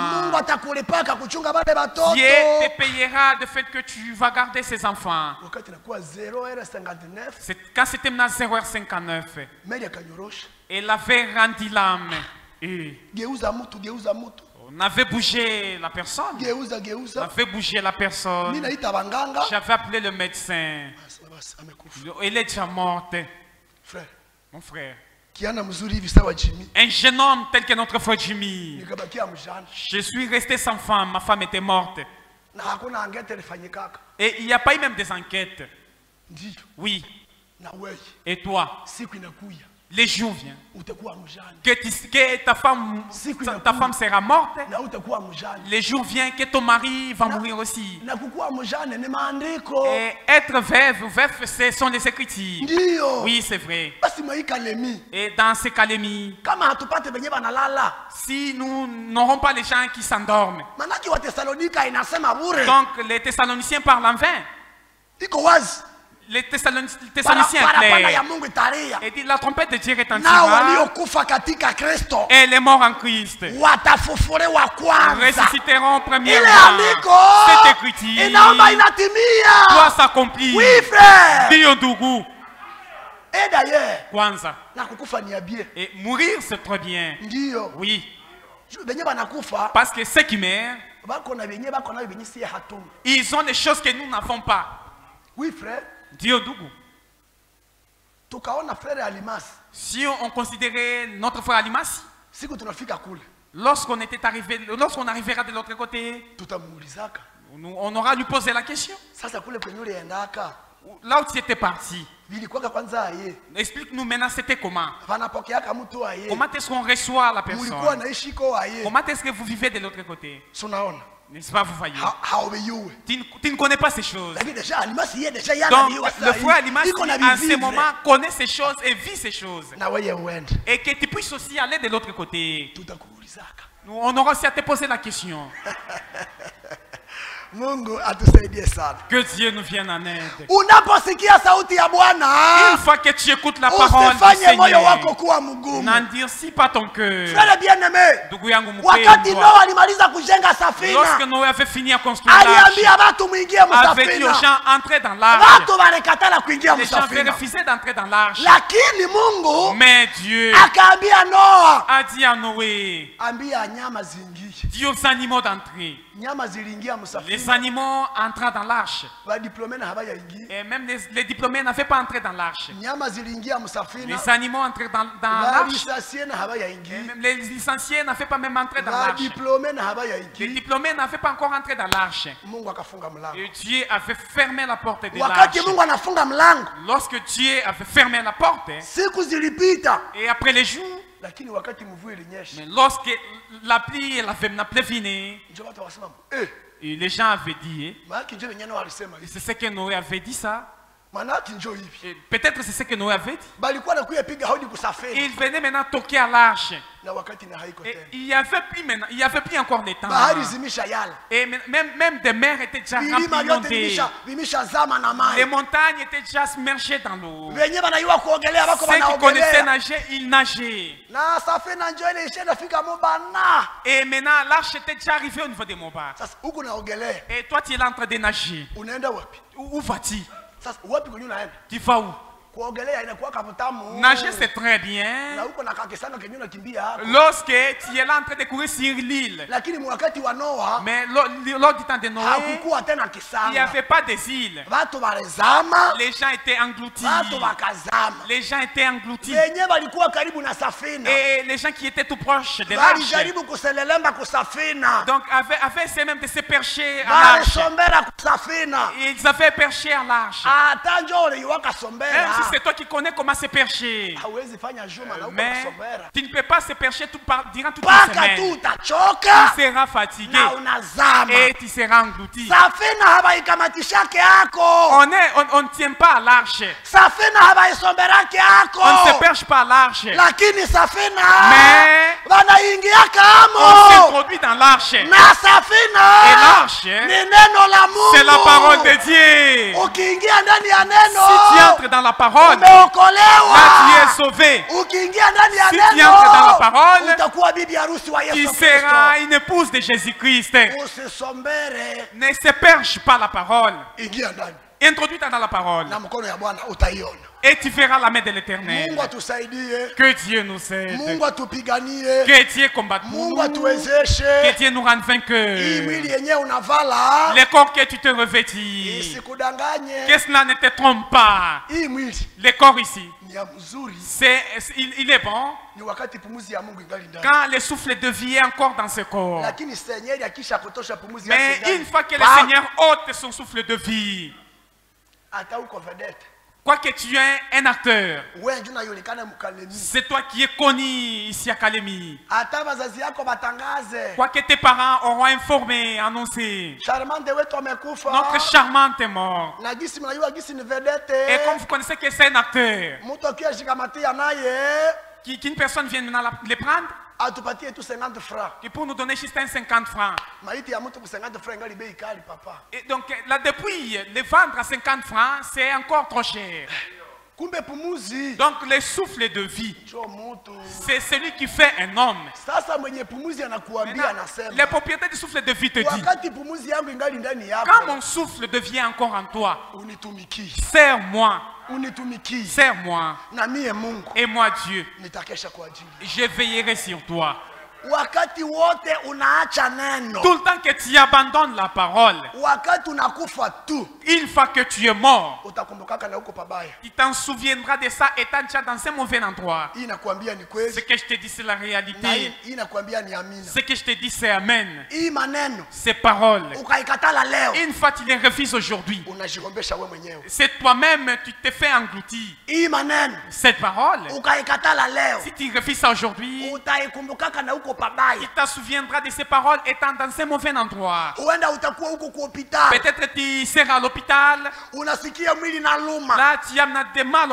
Dieu te payera de fait que tu vas garder ces enfants. Quand c'était maintenant 0h59, elle avait rendu l'âme. On avait bougé la personne. On avait bougé la personne. J'avais appelé le médecin. Elle est déjà morte. Mon frère. Un jeune homme tel que notre frère Jimmy. Je suis resté sans femme, ma femme était morte. Et il n'y a pas eu même des enquêtes. Oui. Et toi, les jours viennent que ta femme sera morte. Les jours viennent que ton mari va mourir aussi. Et être veuve, ce sont les Écritures. Oui, c'est vrai. Et dans ces calémies, si nous n'aurons pas les gens qui s'endorment, donc les Thessaloniciens parlent en vain. Les Thessaloniciens clairs. Et dit la trompette de Dieu retentira. Et les morts en Christ ressusciteront premièrement. Cette écriture doit s'accomplir. Oui, frère. Et d'ailleurs, et mourir c'est très bien. Oui. Parce que ceux qui meurent, ils ont des choses que nous n'avons pas. Oui, frère. Si on considérait notre frère Alimas, lorsqu'on arrivera de l'autre côté, on aura lui posé la question. Là où tu étais parti, explique-nous maintenant c'était comment. Comment est-ce qu'on reçoit la personne? Comment est-ce que vous vivez de l'autre côté? N'est-ce pas, vous voyez? Tu ne connais pas ces choses. Donc, le frère Alimas, à ce moment, connaît ces choses et vit ces choses. Et que tu puisses aussi aller de l'autre côté. On aura aussi à te poser la question. Que Dieu nous vienne en aide. Une fois que tu écoutes la parole du Seigneur, n'endurcis pas ton cœur. Lorsque Noé avait fini à construire l'arche, avait dit aux gens entrer dans l'arche. Les gens avaient refusé d'entrer dans l'arche. Mais Dieu a dit à Noé, dis aux animaux d'entrer. Les animaux entrant dans l'arche. Et même les diplômés n'avaient pas entré dans l'arche. Les animaux entraient dans l'arche. Et même les licenciés n'avaient pas même entré dans l'arche. Les diplômés n'avaient pas encore entré dans l'arche. Et Dieu avait fermé la porte de l'arche. Lorsque Dieu avait fermé la porte, et après les jours, mais lorsque la pluie et la pluie venaient, et les gens avaient dit, c'est ce que Noé avait dit ça. Peut-être c'est ce que Noé avait dit. Il venait maintenant toquer à l'arche. Et il n'y avait plus encore de temps. Et même des mers étaient déjà remplies. Les montagnes étaient déjà submergées dans l'eau. Ceux qui connaissaient nager, ils nageaient. Et maintenant, l'arche était déjà arrivée au niveau des Moba. Et toi, tu es là en train de nager. Où vas-tu? Tu vas où? Nager c'est très bien lorsque tu es là en train de courir sur l'île. Mais lors du temps de Noé, il n'y avait pas des îles. Les gens étaient engloutis. Les gens étaient engloutis. Et les gens qui étaient tout proches de l'arche, donc avaient essayé même de se percher à l'arche. Ils avaient perché à l'arche. Même si c'est toi qui connais comment se percher. Mais tu ne peux pas se percher durant toute la semaine. Tu seras fatigué et tu seras englouti. On ne tient pas à l'arche. On ne se perche pas à l'arche. Mais on s'introduit dans l'arche. Et l'arche, c'est la parole de Dieu. Si tu entres dans la parole, là tu es sauvé. Si tu entres dans la parole, tu seras une épouse de Jésus-Christ. Ne se perche pas la parole. Introduis-toi dans la parole. Et tu verras la main de l'Éternel. Que Dieu nous aide. Que Dieu combatte pour nous. Que Dieu nous rende vainqueurs. Le corps que tu te revêtis, que cela ne te trompe pas. Le corps ici, il est bon quand le souffle de vie est encore dans ce corps. Mais une fois que le Seigneur ôte son souffle de vie, quoique tu es un acteur, c'est toi qui es connu ici à Kalemi. Quoique tes parents auront informé, annoncé, notre charmante est morte. Et comme vous connaissez que c'est un acteur, qu'une personne vienne maintenant le prendre, et pour nous donner juste un 50 francs. Et donc là depuis, les vendre à 50 francs, c'est encore trop cher. Donc le souffle de vie, c'est celui qui fait un homme. Les propriétaires du souffle de vie te disent, quand mon souffle devient encore en toi, serre-moi. Serre-moi. Et moi Dieu, je veillerai sur toi. Tout le temps que tu abandonnes la parole, une fois que tu es mort, tu t'en souviendras de ça étant déjà dans un mauvais endroit. Ce que je te dis c'est la réalité. Ce que je te dis c'est amen. Ces paroles, une fois tu les refuses aujourd'hui, c'est toi-même tu te fais engloutir. Cette parole, si tu refuses ça aujourd'hui, il te souviendra de ces paroles étant dans un mauvais endroit. Peut-être tu seras à l'hôpital. Là tu as des mal.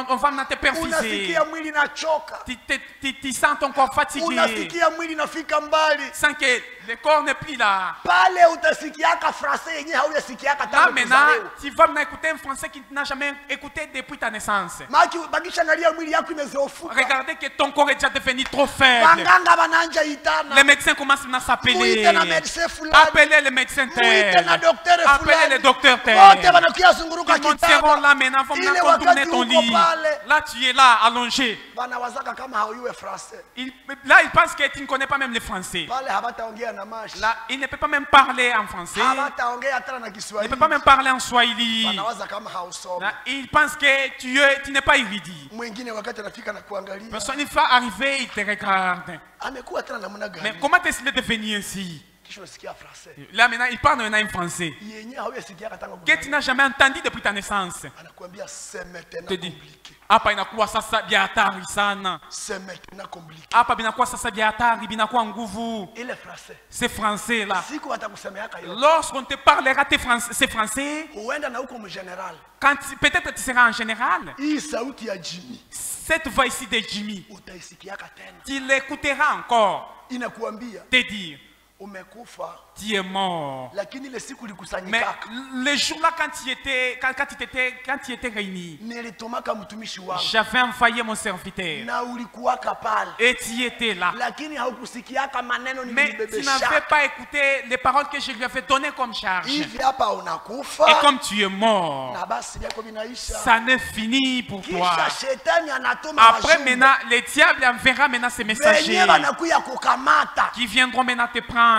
On va te perfuser. Tu sens ton corps fatigué. Sans que le corps n'est plus là. Là maintenant, tu vas écouter un français qui n'a jamais écouté depuis ta naissance. Regardez que ton corps est déjà devenu trop faible. Les médecins commencent à s'appeler. Appelez les médecins tel. Appelez les docteurs tel. Ils monteront là maintenant, vont contourner ton lit. Là tu es là, allongé. Là ils pensent que tu ne connais pas même le français. Là il ne peut pas même parler en français. Il ne peut pas même parler en swahili. Là, il pense que tu n'es pas érudit. Personne ne va arriver, il te regarde. Mais comment est-ce qu'il est devenu ainsi? Là maintenant, il parle en français. Que tu n'as jamais entendu depuis ta naissance. Te dit, apa inakuwa sasa vya hatari sana. Apa binakuwa sasa vya hatari, binakuwa nguvu. C'est français là. Lorsqu'on te parlera c'est français. Quand peut-être tu seras en général. Cette voix ici de Jimmy. Tu l'écouteras encore. Te dire. Tu es mort. Mais le jour-là, quand tu étais réuni, j'avais envoyé mon serviteur. Et tu étais là. Mais tu n'avais pas écouté les paroles que je lui avais données comme charge. Et comme tu es mort, ça n'est fini pour toi. Après, maintenant, le diable enverra maintenant ses messagers qui viendront maintenant te prendre.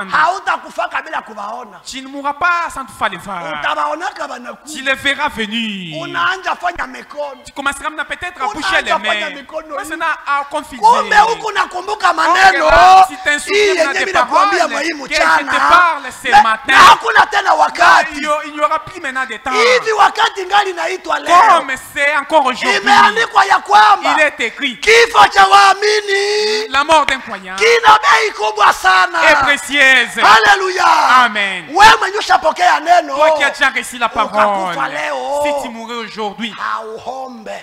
Tu ne mourras pas sans toutefois les voir. Tu les verras venir. Tu commenceras peut-être à bouger les mains. Maintenant à confiser. Si tu te souviens des paroles que je te parle ce matin, il n'y aura plus maintenant de temps. Comme c'est encore aujourd'hui, il est écrit la mort d'un croyant est précieuse. Alléluia. Amen. Toi qui as déjà reçu la parole, si tu mourais aujourd'hui,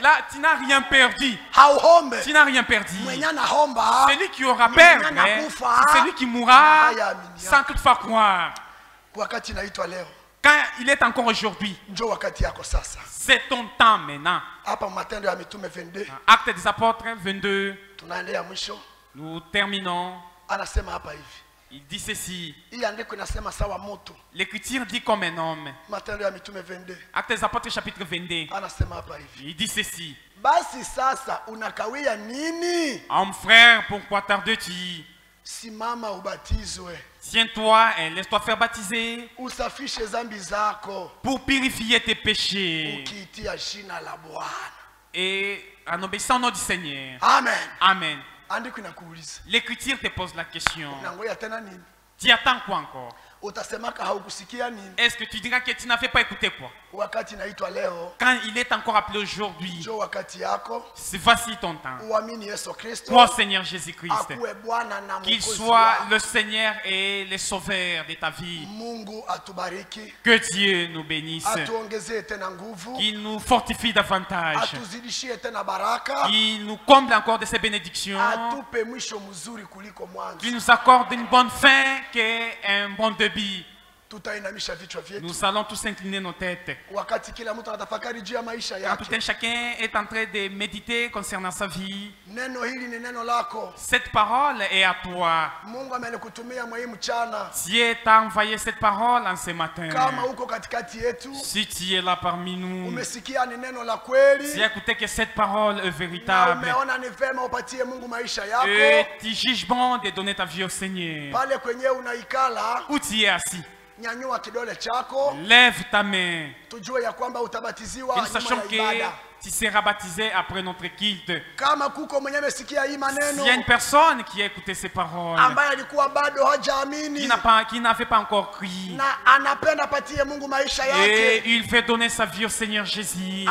là tu n'as rien perdu. Tu n'as rien perdu. Celui qui aura peur, c'est celui qui mourra sans toutefois croire. Quand il est encore aujourd'hui, c'est ton temps maintenant. Actes des apôtres 22. Nous terminons. Il dit ceci. L'écriture dit comme un homme. Actes des apôtres chapitre 22. Il dit ceci. Homme frère, pourquoi tardes-tu? Tiens-toi et laisse-toi faire baptiser pour purifier tes péchés et en obéissant au nom du Seigneur. Amen. Amen. L'écriture te pose la question. Tu attends quoi encore? Est-ce que tu diras que tu n'avais pas écouté quoi? Quand il est encore appelé aujourd'hui, voici ton temps. Crois au Seigneur Jésus-Christ. Qu'il soit le Seigneur et le Sauveur de ta vie. Que Dieu nous bénisse. Qu'il nous fortifie davantage. Qu'il nous comble encore de ses bénédictions. Qu'il nous accorde une bonne fin qu'un bon début. Nous allons tous incliner nos têtes. Quand tout un chacun est en train de méditer concernant sa vie, cette parole est à toi. Dieu t'a envoyé cette parole en ce matin. Si tu es là parmi nous, tu as écouté que cette parole est véritable et tu juges bon de donner ta vie au Seigneur. Où tu es assis, lève ta main. Nous sachons que tu seras baptisé après notre culte. S'il y a une personne qui a écouté ces paroles, qui n'avait pas encore crié, et il veut donner sa vie au Seigneur Jésus,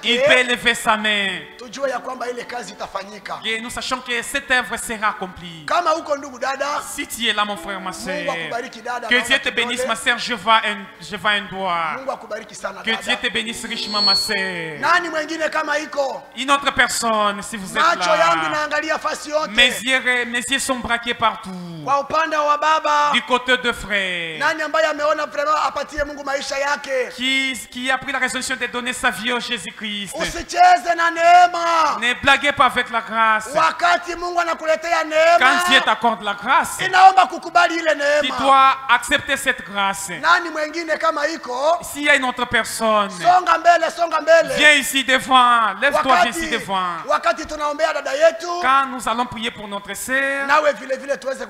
il peut lever sa main. Et nous sachons que cette œuvre sera accomplie. Si tu es là, mon frère, ma soeur, que Dieu te bénisse, ma soeur. Je vois un doigt. Que Dieu te bénisse richement, ma soeur. Une autre personne, si vous êtes là. Mes yeux sont braqués partout. Du côté de frère. Qui a pris la résolution de donner sa vie au Jésus-Christ. Ne blaguez pas avec la grâce. Quand Dieu t'accorde la grâce, tu dois accepter cette grâce. S'il y a une autre personne, viens ici devant, lève-toi, viens ici devant. Quand nous allons prier pour notre sœur,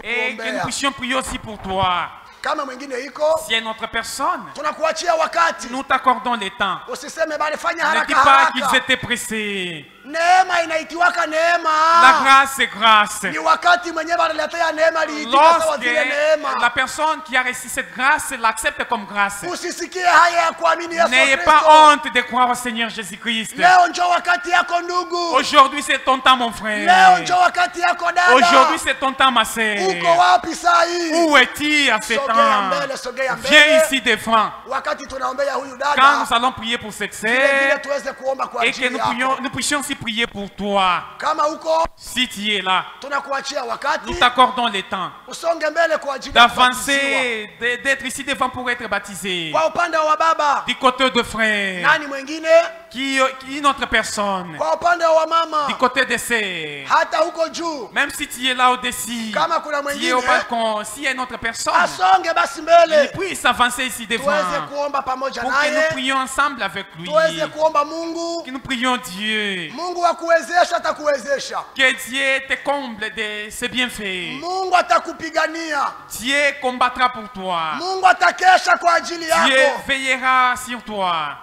et que nous puissions prier aussi pour toi. Kama mwingine iko, s'il y a une autre personne, tunakuachia wakati. Nous t'accordons les temps. Usiseme bali fanya Ne haraka dis pas haraka. qu'ils étaient pressés. Neema inaitiwaka neema. La grâce est grâce. Ni wakati mwenyewe analetea neema liitika sawa zile neema. La personne qui a reçu cette grâce l'accepte comme grâce. Usisikie haya ya kuamini Yesu Kristo. N'ayez pas honte de croire au Seigneur Jésus-Christ. Leo njoo wakati yako ndugu. Aujourd'hui c'est ton temps mon frère. Leo njoo wakati yako dada. Aujourd'hui c'est ton temps ma sœur. Uko wapi saa hii? Où es-tu à ce temps? Viens ici devant. Wakati tunaombea huyu dada. Quand nous allons prier pour cette sœur et que nous puissions aussi prier pour toi. Kama uko, si tu es là, tunakuachia wakati. Nous t'accordons le temps Usonge mbele kwa ajili d'avancer, d'être ici devant pour être baptisé. Kwa upande wa baba. Du côté de frère. Nani mwingine? Qui une autre personne. Kwa upande wa mama. Du côté de sœur. Hata huko juu. Même si tu es là au-dessus. Kama kuna tu es mwingine. au balcon. S'il y a une autre personne. Asonge basi mbele. Il puisse avancer ici devant. Tuweze kuomba pamoja naye. Pour que nous prions ensemble avec lui. Tuweze kuomba Mungu. Que nous prions Dieu. Mungu akuwezesha atakuwezesha. Que Dieu te comble de ses bienfaits. Mungu atakupigania. Dieu combattra pour toi. Mungu atakesha kwa ajili yako. Dieu veillera sur toi.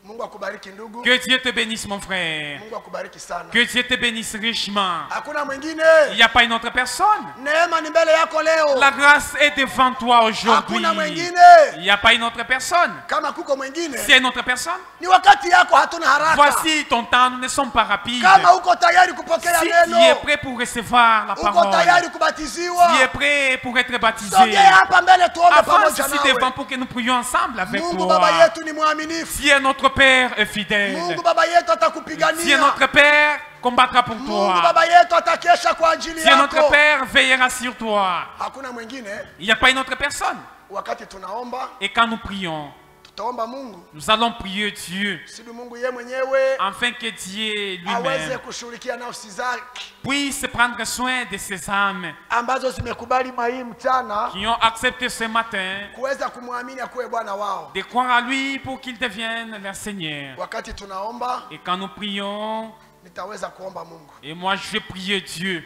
Mungu akubariki ndugu. Que Dieu te bénisse mon frère. Mungu akubariki sana. Que Dieu te bénisse richement. Hakuna mwingine. Il n'y a pas une autre personne. Neema ni mbele yako leo. La grâce est devant toi aujourd'hui. Hakuna mwingine. Il n'y a pas une autre personne. Kama kuko mwingine. S'il y a une autre personne. Ni wakati yako hatuna haraka. Voici ton temps, nous ne sommes pas rapides. Kama uko tayari kupokea neno. Si tu es prêt pour recevoir la parole. Uko tayari kubatiziwa. Tu es prêt pour être baptisé. Sogea hapa mbele tuombe pamoja nawe. Avance ici devant pour que nous prions ensemble avec toi. Mungu baba yetu ni mwaminifu. Si notre Père est fidèle. Mungu baba yetu atakupigania. Si notre Père combattra pour toi. Mungu baba yetu atakesha kwa ajili yako. Si notre Père veillera sur toi. Hakuna mwingine. Il n'y a pas une autre personne. Wakati tunaomba. Et quand nous prions. Tutaomba Mungu. Nous allons prier Dieu. Sibi Mungu yeye mwenyewe. Afin que Dieu lui-même aweze kushughulikia nafsi zake. Puisse prendre soin de ces âmes. Ambazo zimekubali mai mchana. Qui ont accepté ce matin. Kuweza kumwamini akuwe Bwana wao. De croire à lui pour qu'il devienne leur Seigneur. Wakati tunaomba. Et quand nous prions. Nitaweza kuomba Mungu. Et moi je vais prier Dieu.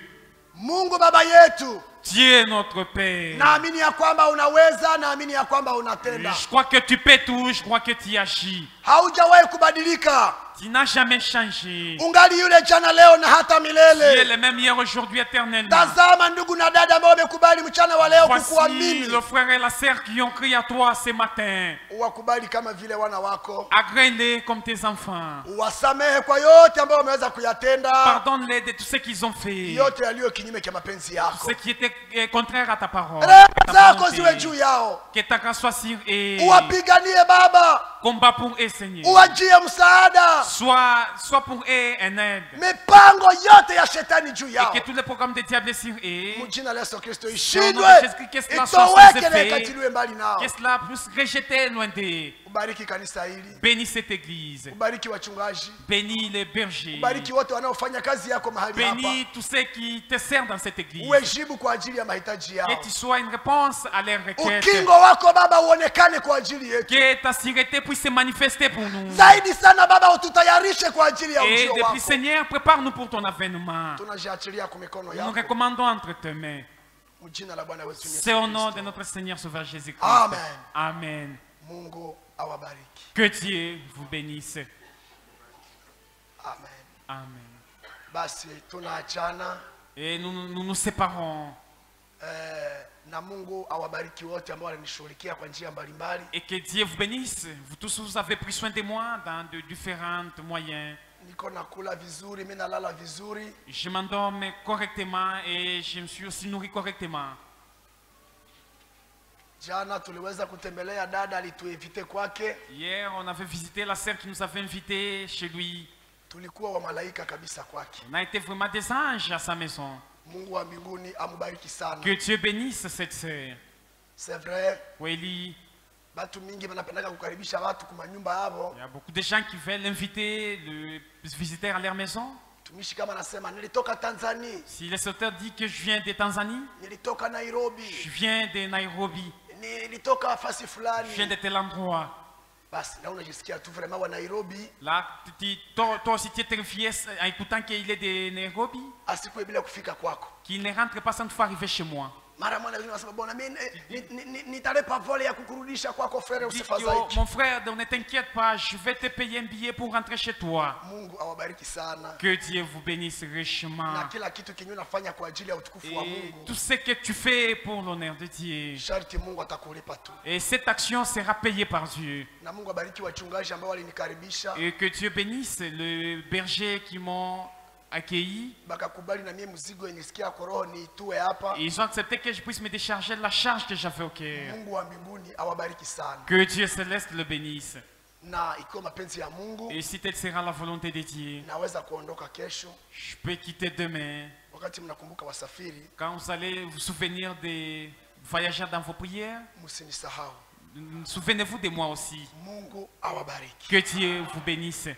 Mungu baba yetu. Dieu notre Père. Naamini ya kwamba unaweza, naamini ya kwamba unatenda. Je crois que tu peux tout, je crois que tu agis. Haujawahi kubadilika. Tu n'as jamais changé. Ungali yule jana leo na hata milele. Tu es le même hier aujourd'hui éternellement. Tazama ndugu na dada ambao wamekubali mchana wa leo kukuamini. Le frère et la sœur qui ont crié à toi ce matin. Uwakubali kama vile wana wako. Agrée-les comme tes enfants. Uwasamehe kwa yote ambayo wameweza kuyatenda. Pardonne-les de tout ce qu'ils ont fait. Yote yaliyo kinyume cha mapenzi yako. Tout ce qui était contraire à ta parole. Zako ziwe juu yao. Que ta grâce soit sur eux. Uwapiganie Baba. Combat pour eux, Seigneur. Uwajie msaada. Sois pour eux un aide. Mipango yote ya shetani juu yao. Et que tous les programmes de diable sur eux. Mjina la Yesu Kristo ishindwe. Itoweke na ikatiliwe mbali nao. Que cela puisse rejeter loin d'eux. Ubariki kanisa hili. Bénis cette église. Ubariki wachungaji. Bénis les bergers. Ubariki wote wanaofanya kazi yako mahali hapa. Bénis tous ceux qui te servent dans cette église. Uwejibu kwa ajili ya mahitaji yao. Que tu sois une réponse à leurs requêtes. Ukingo wako Baba uonekane kwa ajili yetu. Que ta sûreté puisse se manifester pour nous. Zaidi sana Baba ututayarishe kwa ajili ya ujio wako. Et depuis Seigneur, prépare-nous pour ton avènement. Tunajiachilia kwa mikono yako. Nous recommandons entre tes mains. C'est au nom de notre Seigneur Sauveur Jésus-Christ. Amen. Amen. Mungu awabariki. Que Dieu vous bénisse. Amen. Amen. Basi tunaachana. Et nous séparons. Na Mungu awabariki wote ambao wananishughulikia kwa njia mbalimbali. Et que Dieu vous bénisse. Vous tous vous avez pris soin de moi dans de différents moyens. Niko nakula vizuri, mimi nalala vizuri. Je m'endorme correctement et je me suis aussi nourri correctement. Jana tuliweza kutembelea dada alituinvite kwake. Hier on avait visité la sœur qui nous avait invités chez lui. Tulikuwa wa malaika kabisa kwake. On a été vraiment des anges à sa maison. Mungu wa mbinguni amubariki sana. Que Dieu bénisse cette sœur. C'est vrai. Oui. Batu mingi wanapendaka kukaribisha watu kwa manyumba yao. Il y a beaucoup de gens qui veulent inviter le visiteur à leur maison. Tumishi kama nasema nilitoka Tanzania. Si le sauteur dit que je viens de Tanzanie. Nilitoka Nairobi. Je viens de Nairobi. Nilitoka fasi fulani. Je viens de tel endroit. Basi là unajisikia tu vraiment wa Nairobi. Là toi aussi tu es terrifié en écoutant qu'il est de Nairobi. Asikuwe bila kufika kwako. Qu'il ne rentre pas sans toutefois arriver chez moi. Mon frère, ne t'inquiète pas, je vais te payer un billet pour rentrer chez toi. Que Dieu vous bénisse richement. Et tout ce que tu fais pour l'honneur de Dieu. Et cette action sera payée par Dieu. Et que Dieu bénisse le berger qui m'ont accueilli. Ils ont accepté que je puisse me décharger de la charge que j'avais au cœur. Que Dieu céleste le bénisse. Et si telle sera la volonté de Dieu, je peux quitter demain. Quand vous allez vous souvenir des voyageurs dans vos prières, souvenez-vous de moi aussi. Que Dieu vous bénisse.